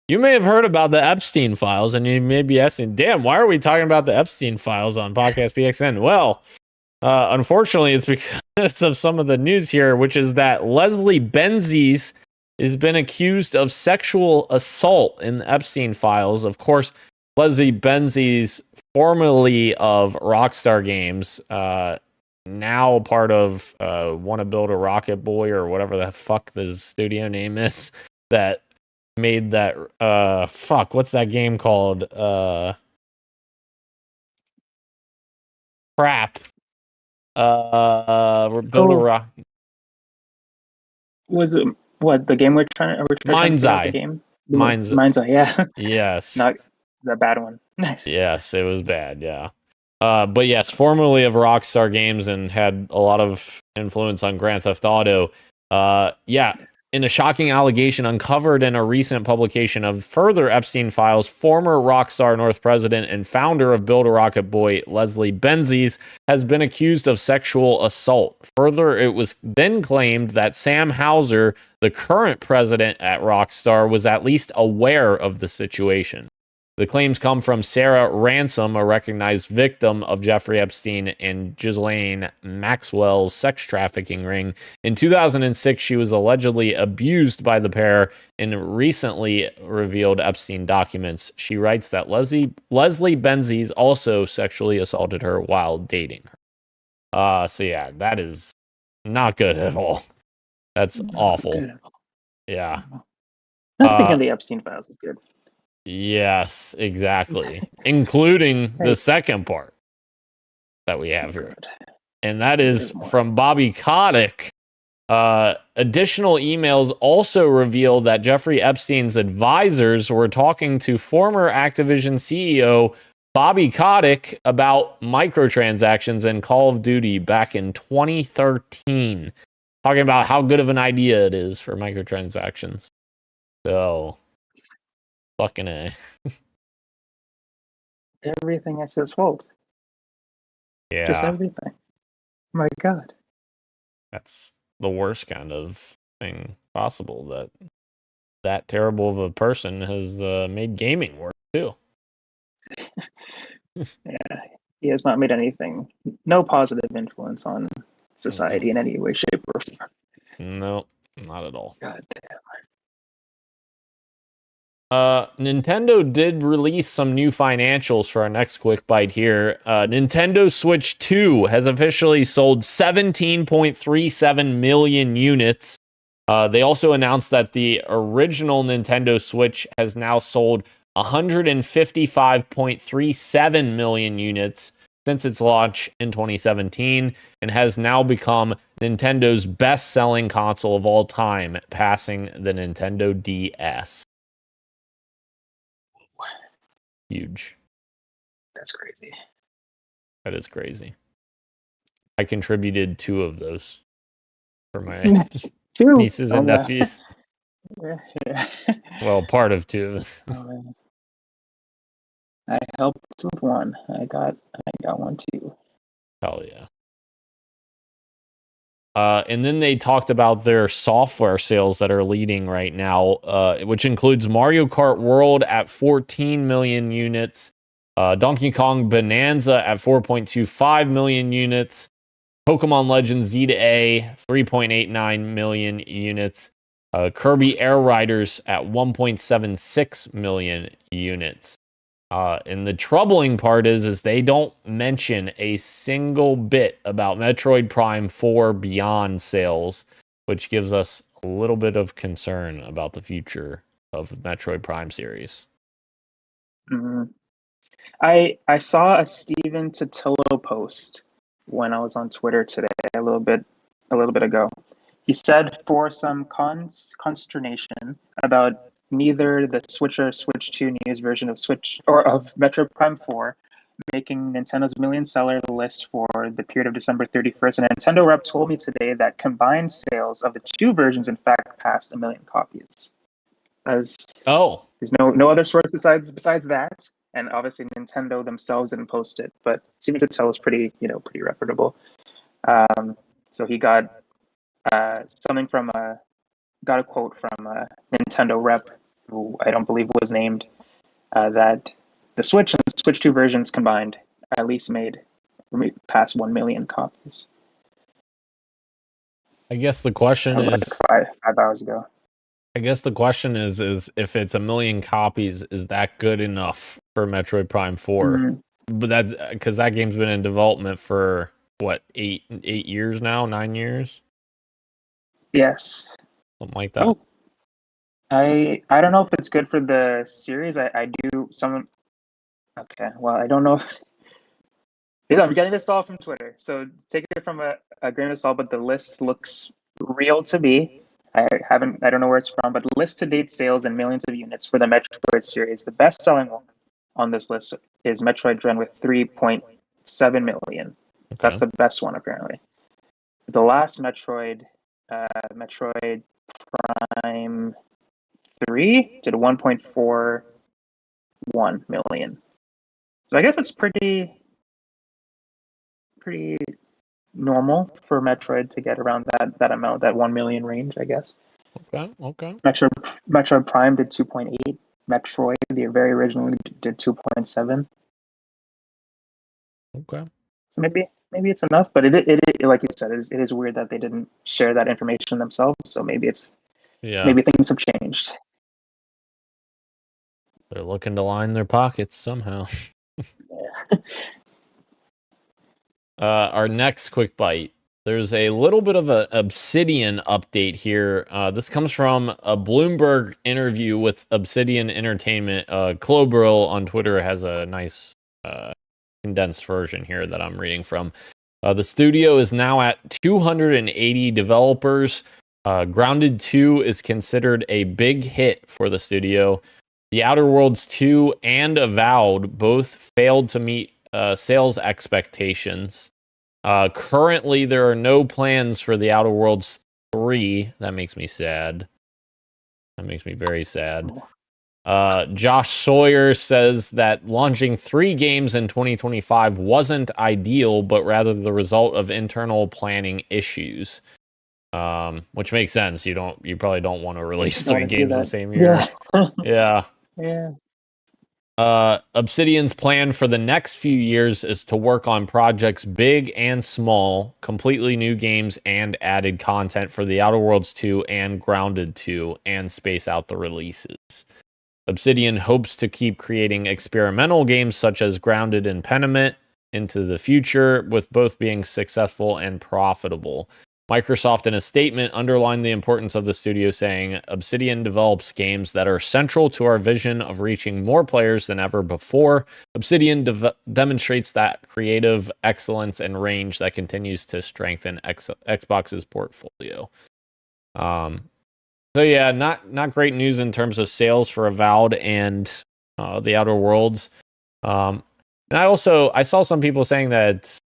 You may have heard about the Epstein files, and you may be asking, damn, why are we talking about the Epstein files on Podcast PXN? Well, unfortunately, it's because of some of the news here, which is that Leslie Benzies has been accused of sexual assault in the Epstein files. Of course, Leslie Benzies, formerly of Rockstar Games, now part of Want to Build a Rocket Boy, or whatever the fuck the studio name is, that made that what's that game called? Crap. Build a Rocket. Was it what the game we're trying to Mind's figure out Eye. the game? Mind's Eye, yeah. Yes. Not the bad one. Yes, it was bad, yeah. But yes, formerly of Rockstar Games and had a lot of influence on Grand Theft Auto. In a shocking allegation uncovered in a recent publication of further Epstein files, former Rockstar North president and founder of Build a Rocket Boy, Leslie Benzies, has been accused of sexual assault. Further, it was then claimed that Sam Hauser, the current president at Rockstar, was at least aware of the situation. The claims come from Sarah Ransom, a recognized victim of Jeffrey Epstein and Ghislaine Maxwell's sex trafficking ring. In 2006, she was allegedly abused by the pair in recently revealed Epstein documents. She writes that Leslie Benzies also sexually assaulted her while dating her. So yeah, that is not good at all. That's awful. Yeah. Nothing in the Epstein files is good. Yes, exactly. Including the second part that we have here. And that is from Bobby Kotick. Additional emails also reveal that Jeffrey Epstein's advisors were talking to former Activision CEO Bobby Kotick about microtransactions in Call of Duty back in 2013. Talking about how good of an idea it is for microtransactions. So... fucking A. Everything is his fault. Yeah. Just everything. My God. That's the worst kind of thing possible. That terrible of a person has made gaming work too. Yeah. He has not made anything, no positive influence on society in any way, shape, or form. No, not at all. God damn. Nintendo did release some new financials for our next quick bite here. Nintendo Switch 2 has officially sold 17.37 million units. They also announced that the original Nintendo Switch has now sold 155.37 million units since its launch in 2017 and has now become Nintendo's best-selling console of all time, passing the Nintendo DS. Huge. That's crazy. That is crazy. I contributed 2 of those for my nieces and nephews. Yeah. Well, part of 2. I helped with 1. I got 1 too. Hell yeah. And then they talked about their software sales that are leading right now, which includes Mario Kart World at 14 million units, Donkey Kong Bonanza at 4.25 million units, Pokemon Legends Z to A 3.89 million units, Kirby Air Riders at 1.76 million units. And the troubling part is they don't mention a single bit about Metroid Prime 4 Beyond sales, which gives us a little bit of concern about the future of the Metroid Prime series. Mm-hmm. I saw a Steven Totillo post when I was on Twitter today, a little bit ago. He said for some consternation about neither the Switch or Switch 2 news version of Switch or of Metroid Prime 4 making Nintendo's million seller list for the period of December 31st. And Nintendo rep told me today that combined sales of the 2 versions in fact passed 1 million copies. There's no other source besides that, and obviously Nintendo themselves didn't post it, but Steven Totillo is pretty reputable. So he got got a quote from a Nintendo rep who I don't believe was named, that the Switch and the Switch 2 versions combined at least made past 1 million copies. I guess the question That was is, like 5 hours ago. I guess the question is if it's 1 million copies, is that good enough for Metroid Prime 4? Mhm. But that's because that game's been in development for what, 8 years now, 9 years, Yes. something like that. Oh, I don't know if it's good for the series. I do some. Okay, well, I don't know. I'm getting this all from Twitter, so take it from a grain of salt. But the list looks real to me. I don't know where it's from, but list to date sales in millions of units for the Metroid series. The best selling one on this list is Metroid Dread with 3.7 million. That's Okay. the best one apparently. The last Metroid, Metroid Prime 3 did 1.41 million. So I guess it's pretty normal for Metroid to get around that amount, that 1 million range, I guess. Okay. Metroid Prime did 2.8. Metroid, the very original, did 2.7. Okay. So maybe it's enough, but it like you said, it is weird that they didn't share that information themselves. So maybe Yeah. things have changed. They're looking to line their pockets somehow. Yeah. Our next quick bite. There's a little bit of an Obsidian update here. This comes from a Bloomberg interview with Obsidian Entertainment. Clobril on Twitter has a nice condensed version here that I'm reading from. The studio is now at 280 developers. Grounded 2 is considered a big hit for the studio. The Outer Worlds 2 and Avowed both failed to meet sales expectations. Currently, there are no plans for the Outer Worlds 3. That makes me sad. That makes me very sad. Josh Sawyer says that launching 3 games in 2025 wasn't ideal, but rather the result of internal planning issues. Which makes sense. You probably don't want to release 3 games the same year. Yeah. Yeah. Obsidian's plan for the next few years is to work on projects big and small, completely new games, and added content for the Outer Worlds 2 and Grounded 2, and space out the releases. Obsidian hopes to keep creating experimental games such as Grounded and Pentiment into the future, with both being successful and profitable. Microsoft, in a statement, underlined the importance of the studio, saying, Obsidian develops games that are central to our vision of reaching more players than ever before. Obsidian demonstrates that creative excellence and range that continues to strengthen Xbox's portfolio. So yeah, not great news in terms of sales for Avowed and the Outer Worlds. And I saw some people saying that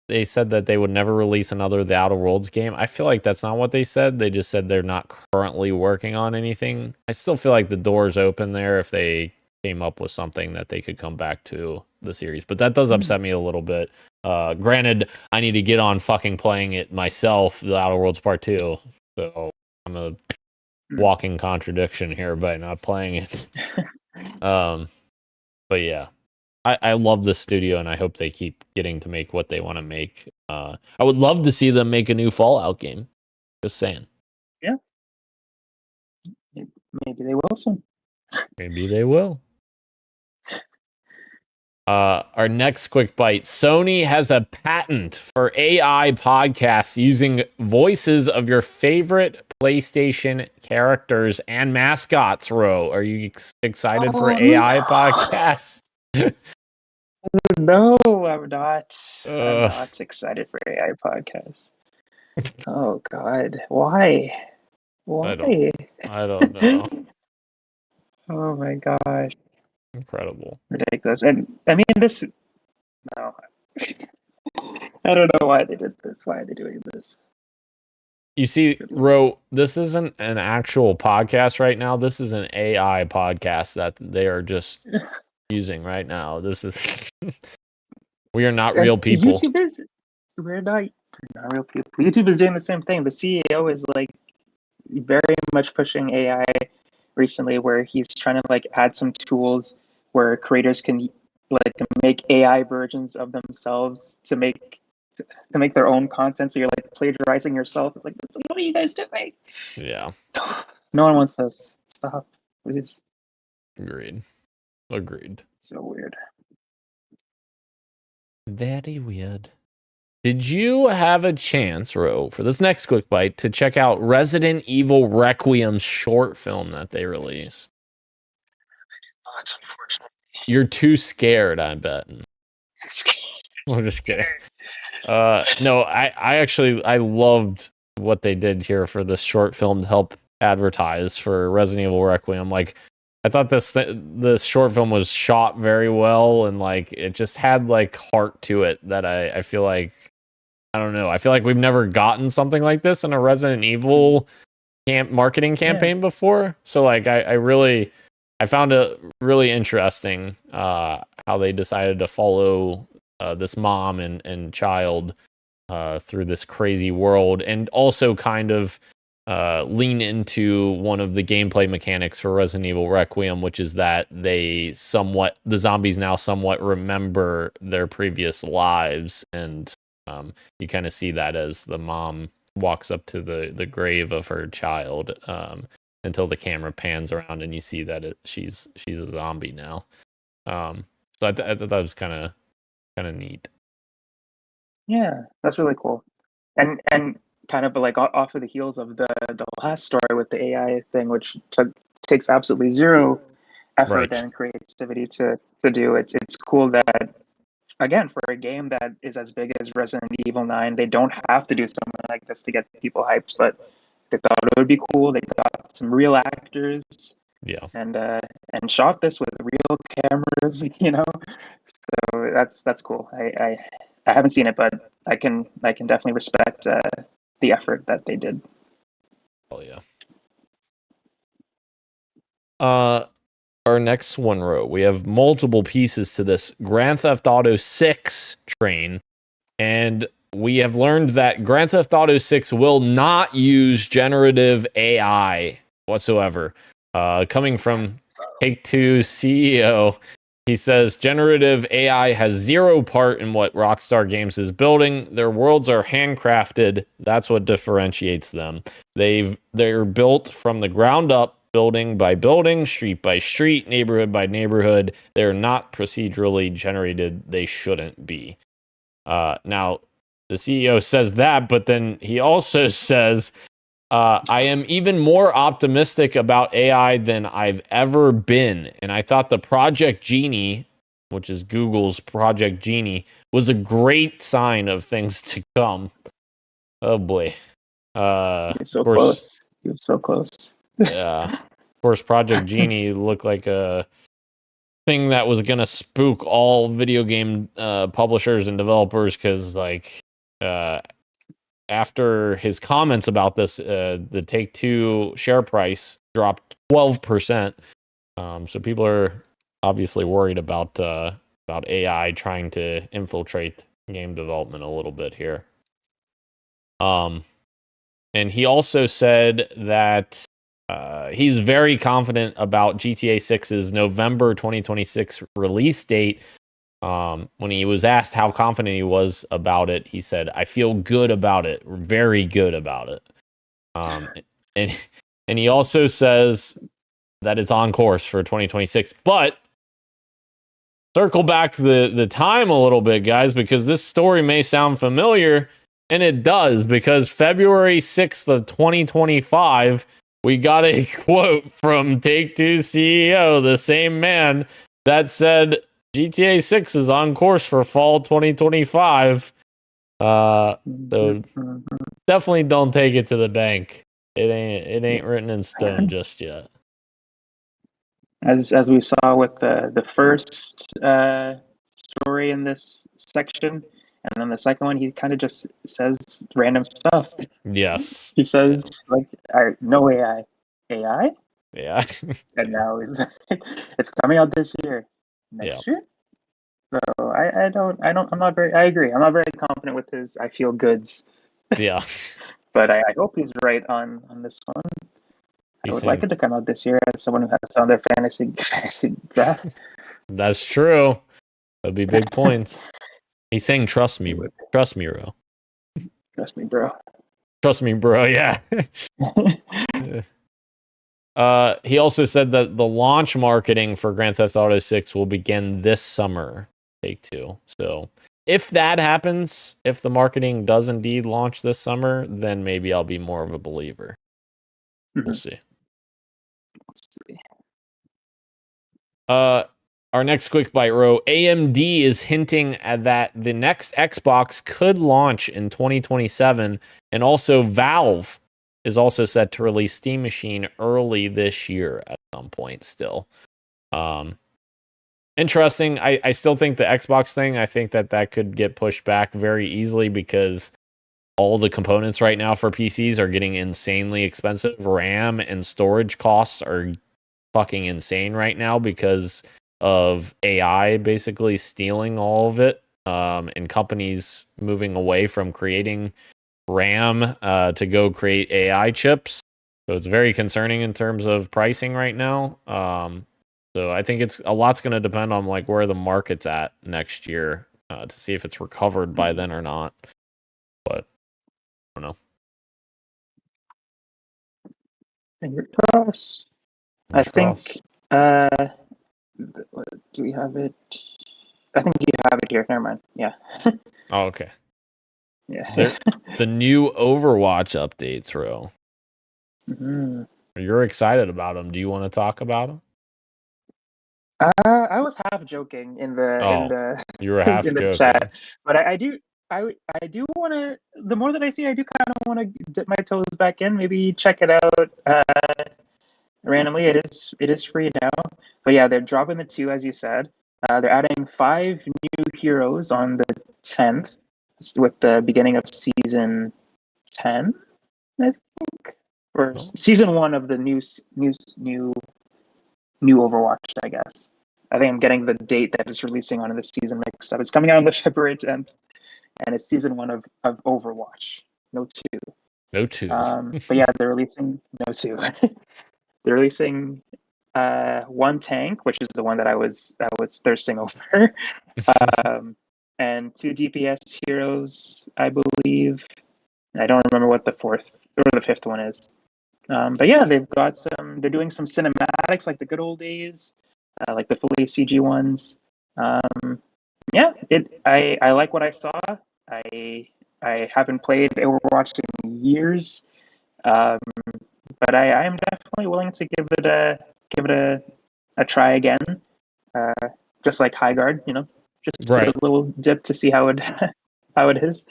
they said that they would never release another The Outer Worlds game. I feel like that's not what they said. They just said they're not currently working on anything. I still feel like the door's open there if they came up with something that they could come back to the series. But that does upset me a little bit. Granted, I need to get on fucking playing it myself, The Outer Worlds Part 2. So I'm a walking contradiction here by not playing it. But yeah. I love this studio, and I hope they keep getting to make what they want to make. I would love to see them make a new Fallout game. Just saying. Yeah. Maybe they will soon. Maybe they will. Our next quick bite. Sony has a patent for AI podcasts using voices of your favorite PlayStation characters and mascots, Ro. Are you excited for AI podcasts? No, I'm not. I'm not excited for AI podcasts. Oh God, why? I don't know. Oh my gosh, Incredible. ridiculous. And I mean, no. I don't know why they did this. Why are they doing this? You see, Ro, this isn't an actual podcast right now. This is an AI podcast that they are just using right now. This is we are not real people. We're not real people. YouTube is doing the same thing. The CEO is like very much pushing AI recently where he's trying to like add some tools where creators can like make AI versions of themselves to make their own content. So you're like plagiarizing yourself. It's like, what are you guys doing? Yeah. No one wants this. Stop, please. Agreed. So weird. Very weird. Did you have a chance, Ro, for this next quick bite to check out Resident Evil Requiem's short film that they released? Oh, that's unfortunate. You're too scared, I bet. I'm just kidding. No, I actually loved what they did here for this short film to help advertise for Resident Evil Requiem. Like, I thought this short film was shot very well, and like it just had like heart to it that I feel like, I don't know. I feel like we've never gotten something like this in a Resident Evil marketing campaign before. So like I found it really interesting how they decided to follow this mom and child through this crazy world, and also kind of lean into one of the gameplay mechanics for Resident Evil Requiem, which is that the zombies now somewhat remember their previous lives, and you kind of see that as the mom walks up to the grave of her child, until the camera pans around and you see that she's a zombie now. So I thought that was kind of neat. Yeah, that's really cool. And kind of like off of the heels of the last story with the AI thing, which takes absolutely zero effort and creativity to do. It's cool that, again, for a game that is as big as Resident Evil 9, they don't have to do something like this to get people hyped, but they thought it would be cool. They got some real actors, and shot this with real cameras, So that's cool. I haven't seen it, but I can definitely respect the effort that they did. Oh yeah. Our next one, Ro, we have multiple pieces to this Grand Theft Auto 6 train, and we have learned that Grand Theft Auto 6 will not use generative AI whatsoever. Coming from Take-Two CEO, he says generative AI has zero part in what Rockstar Games is building. Their worlds are handcrafted. That's what differentiates them. They're built from the ground up, building by building, street by street, neighborhood by neighborhood. They're not procedurally generated. They shouldn't be. Now, the CEO says that, but then he also says, I am even more optimistic about AI than I've ever been. And I thought the Project Genie, which is Google's Project Genie, was a great sign of things to come. Oh boy. You're so close. You're so close. Yeah. Of course, Project Genie looked like a thing that was going to spook all video game publishers and developers, because like after his comments about this, the Take-Two share price dropped 12%. So people are obviously worried about AI trying to infiltrate game development a little bit here. And he also said that he's very confident about GTA 6's November 2026 release date. When he was asked how confident he was about it, he said, "I feel good about it, very good about it." And he also says that it's on course for 2026. But circle back the time a little bit, guys, because this story may sound familiar, and it does, because February 6th of 2025, we got a quote from Take-Two CEO, the same man that said GTA 6 is on course for fall 2025. So definitely don't take it to the bank. It ain't written in stone just yet. As we saw with the first story in this section, and then the second one, he kind of just says random stuff. Yes. He says like, "No AI, AI." Yeah. And now it's coming out this year, next year. So I agree. I'm not very confident with his "I feel goods." Yeah. But I hope he's right on this one. I would like it to come out this year as someone who has on their fantasy draft. That's true. That'd be big points. He's saying, "Trust me, bro. Trust me, bro. Trust me, bro." Trust me, bro." Yeah. He also said that the launch marketing for Grand Theft Auto 6 will begin this summer. Take-Two. So if that happens, if the marketing does indeed launch this summer, then maybe I'll be more of a believer. We'll see. Our next quick bite row, AMD is hinting at that the next Xbox could launch in 2027, and also Valve is also set to release Steam Machine early this year at some point still. Interesting. I still think the Xbox thing, I think that could get pushed back very easily because all the components right now for PCs are getting insanely expensive. RAM and storage costs are fucking insane right now because of AI basically stealing all of it, and companies moving away from creating RAM to go create AI chips. So it's very concerning in terms of pricing right now. So I think it's a lot's going to depend on like where the market's at next year to see if it's recovered by then or not. But I don't know. Fingers crossed. I think. Do we have it? I think you have it here. Never mind. Yeah. Oh, okay. Yeah. The new Overwatch updates, Ro. Mm-hmm. You're excited about them. Do you want to talk about them? I was half joking in the You were half in the joking. chat, but I do want to. The more that I see, I do kind of want to dip my toes back in. Maybe check it out randomly. It is free now, but yeah, they're dropping the 2 as you said. They're adding 5 new heroes on the 10th with the beginning of season 10, I think, or season 1 of the new Overwatch, I guess. I think I'm getting the date that it's releasing on in the season mixed up. It's coming out on the February 10th, and it's season 1 of Overwatch. No 2. No 2. But yeah, they're releasing no 2. They're releasing 1 tank, which is the one that I was thirsting over, and 2 DPS heroes, I believe. I don't remember what the 4th or the 5th one is. But yeah, they've got some. They're doing some cinematics like the good old days, like the fully CG ones. Yeah, I like what I saw. I haven't played Overwatch in years, but I am definitely willing to give it a try again. Just like Highguard, just right. a little dip to see how it is.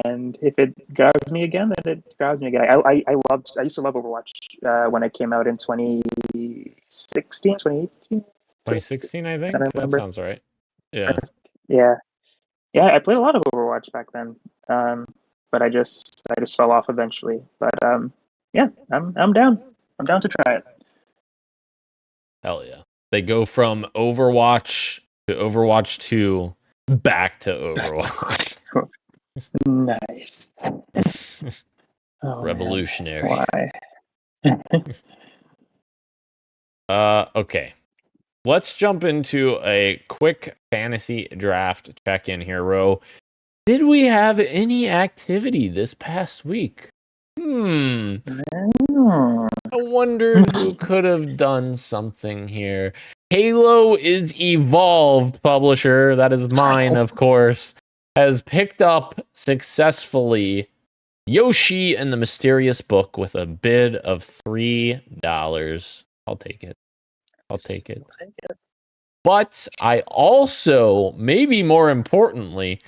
And if it grabs me again, then it grabs me again. I used to love Overwatch when it came out in 2016, 2018. 2016, I think. That sounds right. Yeah. Yeah. I played a lot of Overwatch back then, but I just fell off eventually. But yeah, I'm down. I'm down to try it. Hell yeah! They go from Overwatch to Overwatch 2 back to Overwatch. Nice. Revolutionary. Man. Why? Okay. Let's jump into a quick fantasy draft check-in here, Ro. Did we have any activity this past week? I wonder who could have done something here. Halo is Evolved, publisher, that is mine, of course, has picked up successfully Yoshi and the Mysterious Book with a bid of $3. I'll take it. But I also, maybe more importantly,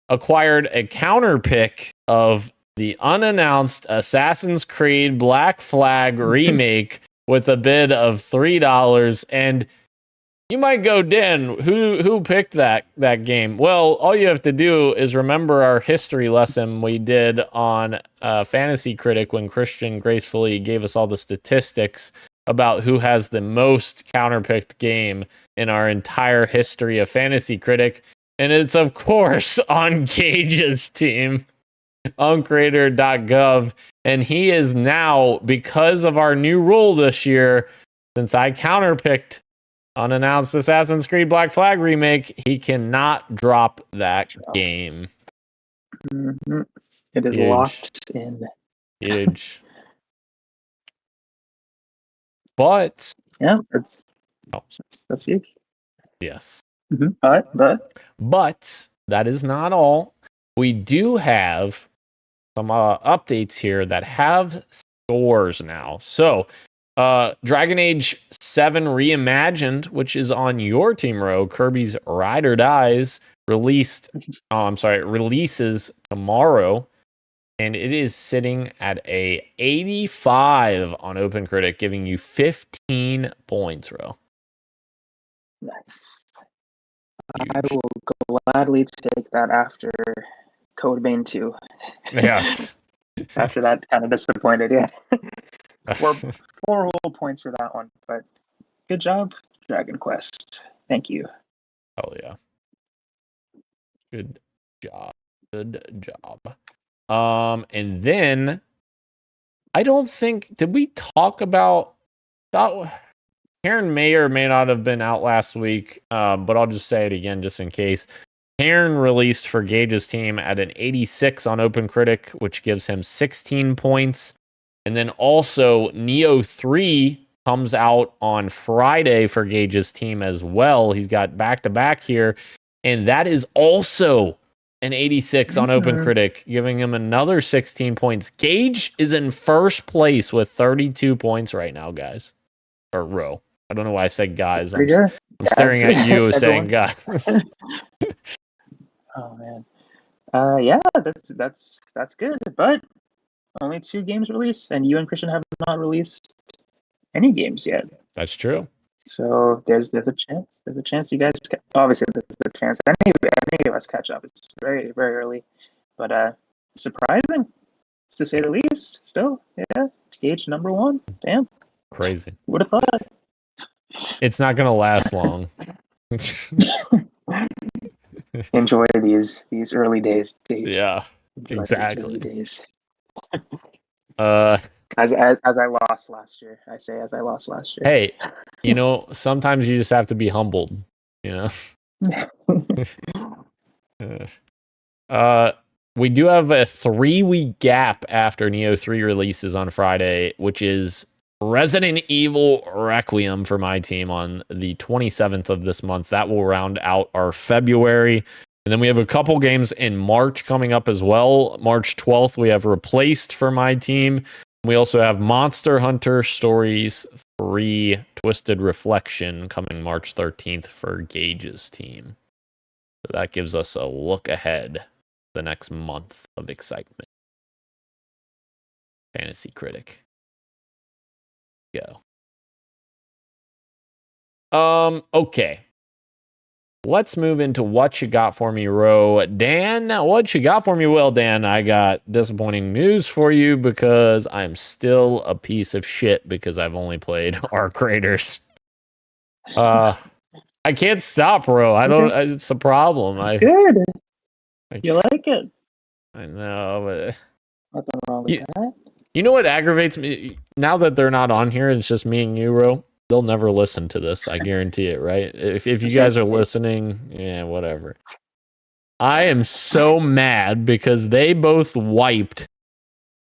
acquired a counter pick of the unannounced Assassin's Creed Black Flag remake with a bid of $3. And you might go, Dan, who picked that game? Well, all you have to do is remember our history lesson we did on Fantasy Critic when Christian gracefully gave us all the statistics about who has the most counterpicked game in our entire history of Fantasy Critic. And it's, of course, on Gage's team uncreator.gov. And he is now, because of our new rule this year, since I counterpicked unannounced Assassin's Creed Black Flag remake, he cannot drop that game. Mm-hmm. It is Huge. locked in. Huge. But yeah, that's huge. Yes. Mm-hmm. But that is not all. We do have some updates here that have scores now. So, Dragon Age 7 Reimagined, which is on your team row, Kirby's Ride or Dies, releases tomorrow, and it is sitting at a 85 on OpenCritic, giving you 15 points, Ro. Nice. Huge. I will gladly take that after Code Vein 2. Yes. After that, kind of disappointed, yeah. four whole points for that one, but good job, Dragon Quest. Thank you. Oh yeah. Good job. And then I don't think, did we talk about that? Karen may or may not have been out last week, but I'll just say it again just in case. Karen released for Gage's team at an 86 on OpenCritic, which gives him 16 points. And then also Neo 3 comes out on Friday for Gage's team as well. He's got back-to-back here. And that is also an 86 on OpenCritic, giving him another 16 points. Gage is in first place with 32 points right now, guys. Or Ro. I don't know why I said guys. I'm staring at you saying guys. Oh man. Yeah, that's good. But only 2 games released, and you and Christian have not released any games yet. That's true. So there's a chance. There's a chance you guys obviously there's a chance any of us catch up. It's very, very early. But surprising, to say the least. Still, yeah. Gage number 1. Damn. Crazy. Would have thought. It's not gonna last long. Enjoy these early days. Yeah, Enjoy exactly. These early days. As I lost last year. I say as I lost last year. Hey, sometimes you just have to be humbled, we do have a 3-week gap after Neo 3 releases on Friday, which is Resident Evil Requiem for my team on the 27th of this month. That will round out our February. And then we have a couple games in March coming up as well. March 12th, we have Replaced for my team. We also have Monster Hunter Stories 3 Twisted Reflection coming March 13th for Gage's team. So that gives us a look ahead the next month of excitement. Fantasy Critic. Go. Okay. Let's move into what you got for me, Ro. Dan, what you got for me? Well, Dan, I got disappointing news for you because I'm still a piece of shit because I've only played Arc Raiders. I can't stop, Ro. I don't. It's a problem. It's good. You like it? I know, but nothing wrong with that. You know what aggravates me? Now that they're not on here, it's just me and you, Ro. They'll never listen to this. I guarantee it, right? If you guys are listening, yeah, whatever. I am so mad because they both wiped,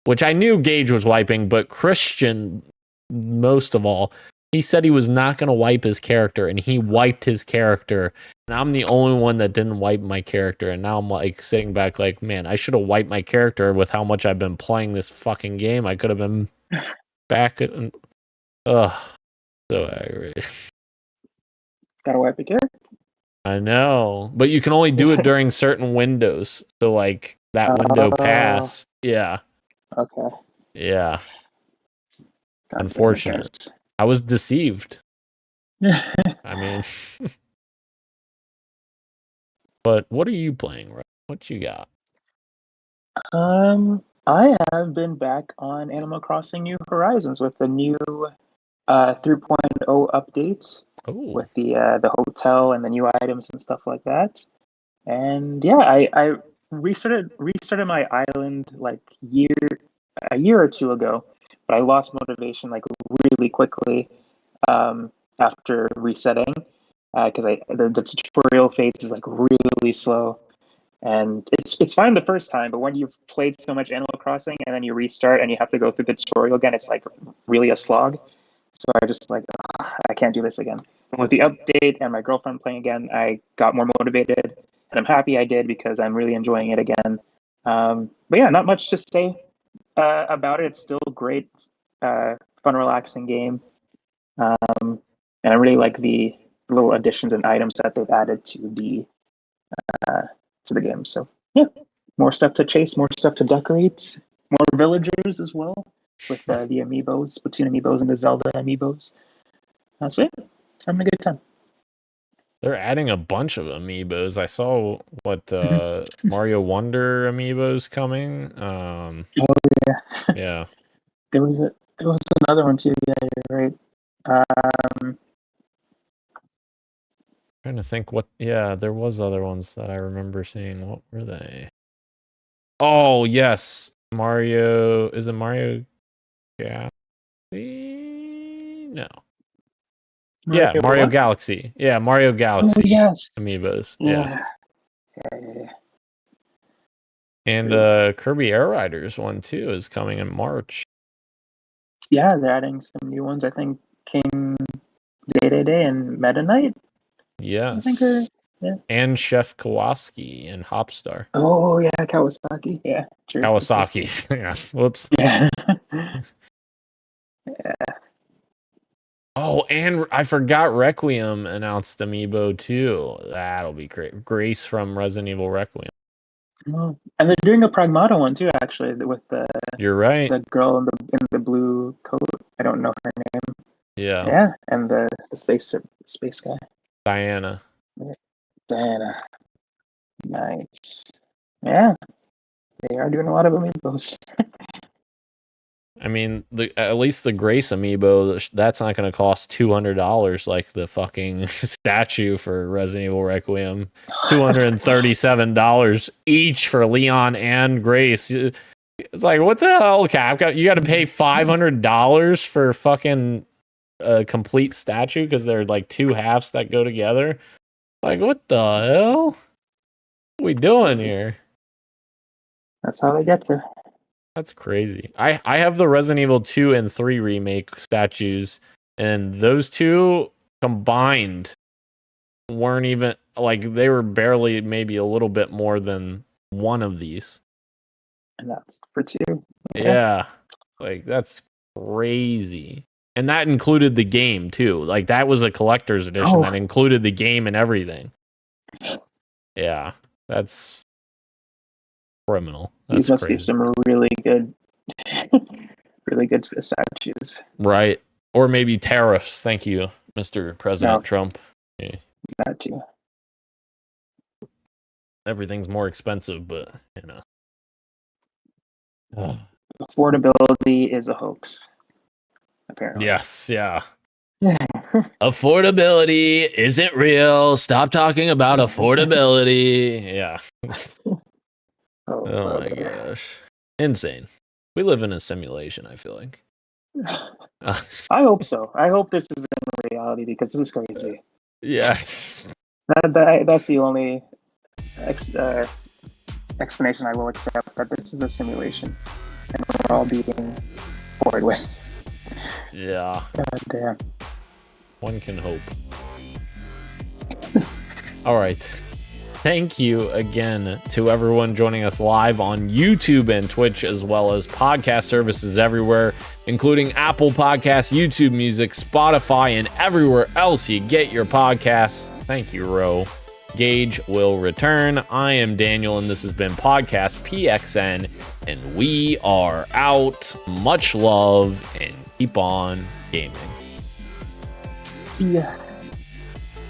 which I knew Gage was wiping, but Christian, most of all, he said he was not going to wipe his character, and he wiped his character. And I'm the only one that didn't wipe my character. And now I'm like sitting back like, man, I should have wiped my character with how much I've been playing this fucking game. I could have been back. Ugh. So aggravated. Gotta wipe your character. I know. But you can only do it during certain windows. So like that window passed. Yeah. Okay. Yeah. Unfortunate. I was deceived. I mean, but what are you playing, right? What you got? I have been back on Animal Crossing New Horizons with the new 3.0 update with the hotel and the new items and stuff like that. And yeah, I restarted my island like a year or two ago, but I lost motivation like really quickly after resetting because the tutorial phase is like really slow, and it's fine the first time, but when you've played so much Animal Crossing and then you restart and you have to go through the tutorial again, it's like really a slog. So I just like I can't do this again. And with the update and my girlfriend playing again, I got more motivated, and I'm happy I did because I'm really enjoying it again. But yeah, not much to say about it. It's still great, fun, relaxing game, and I really like the little additions and items that they've added to the game. So yeah, more stuff to chase, more stuff to decorate, more villagers as well with the amiibos, Splatoon amiibos, and the Zelda amiibos. So yeah, having a good time. They're adding a bunch of amiibos. I saw what Mario Wonder amiibos coming. Oh yeah, Yeah. there was another one too. Yeah, you're right. Trying to think what. Yeah, there was other ones that I remember seeing. What were they? Oh yes, Mario. Is it Mario Galaxy? No. Yeah, Mario Galaxy. Yeah, Mario Galaxy. Oh, yes. Amiibos. Yeah. And Kirby Air Riders one too is coming in March. Yeah, they're adding some new ones. I think King Day and Meta Knight. Yes. I think And Chef Kowalski and Hopstar. Oh yeah, Kawasaki. Yeah, true. Kawasaki. Yeah. Whoops. Yeah. Oh, and I forgot Requiem announced Amiibo too. That'll be great. Grace from Resident Evil Requiem. Oh, and they're doing a Pragmata one too, actually, with the You're right. the girl in the blue coat. I don't know her name. Yeah. Yeah, and the space guy. Diana. Diana. Nice. Yeah, they are doing a lot of amiibos. I mean, at least the Grace Amiibo, that's not going to cost $200 like the fucking statue for Resident Evil Requiem. $237 each for Leon and Grace. It's like, what the hell, Capcom? You got to pay $500 for fucking a complete statue because they're like two halves that go together. Like, what the hell? What are we doing here? That's how they get there. That's crazy. I have the Resident Evil 2 and 3 remake statues, and those two combined weren't even, like, they were barely maybe a little bit more than one of these. And that's for two. Yeah. Like, that's crazy. And that included the game, too. Like, that was a collector's edition that included the game and everything. Yeah. That's criminal. That's These must crazy. be some really good statues. Right. Or maybe tariffs. Thank you, Mr. President Trump. Yeah. That too. Everything's more expensive, but, you know. Affordability is a hoax, apparently. Yes, yeah. Affordability isn't real. Stop talking about affordability. Yeah. Oh my gosh. Insane. We live in a simulation, I feel like. I hope so. I hope this is in reality because this is crazy. Yes. That's the only explanation I will accept, that this is a simulation and we're all being bored with. Yeah. God damn. One can hope. All right. Thank you again to everyone joining us live on YouTube and Twitch, as well as podcast services everywhere, including Apple Podcasts, YouTube Music, Spotify, and everywhere else you get your podcasts. Thank you, Ro. Gage will return. I am Daniel, and this has been Podcast PXN, and we are out. Much love, and keep on gaming. Yeah.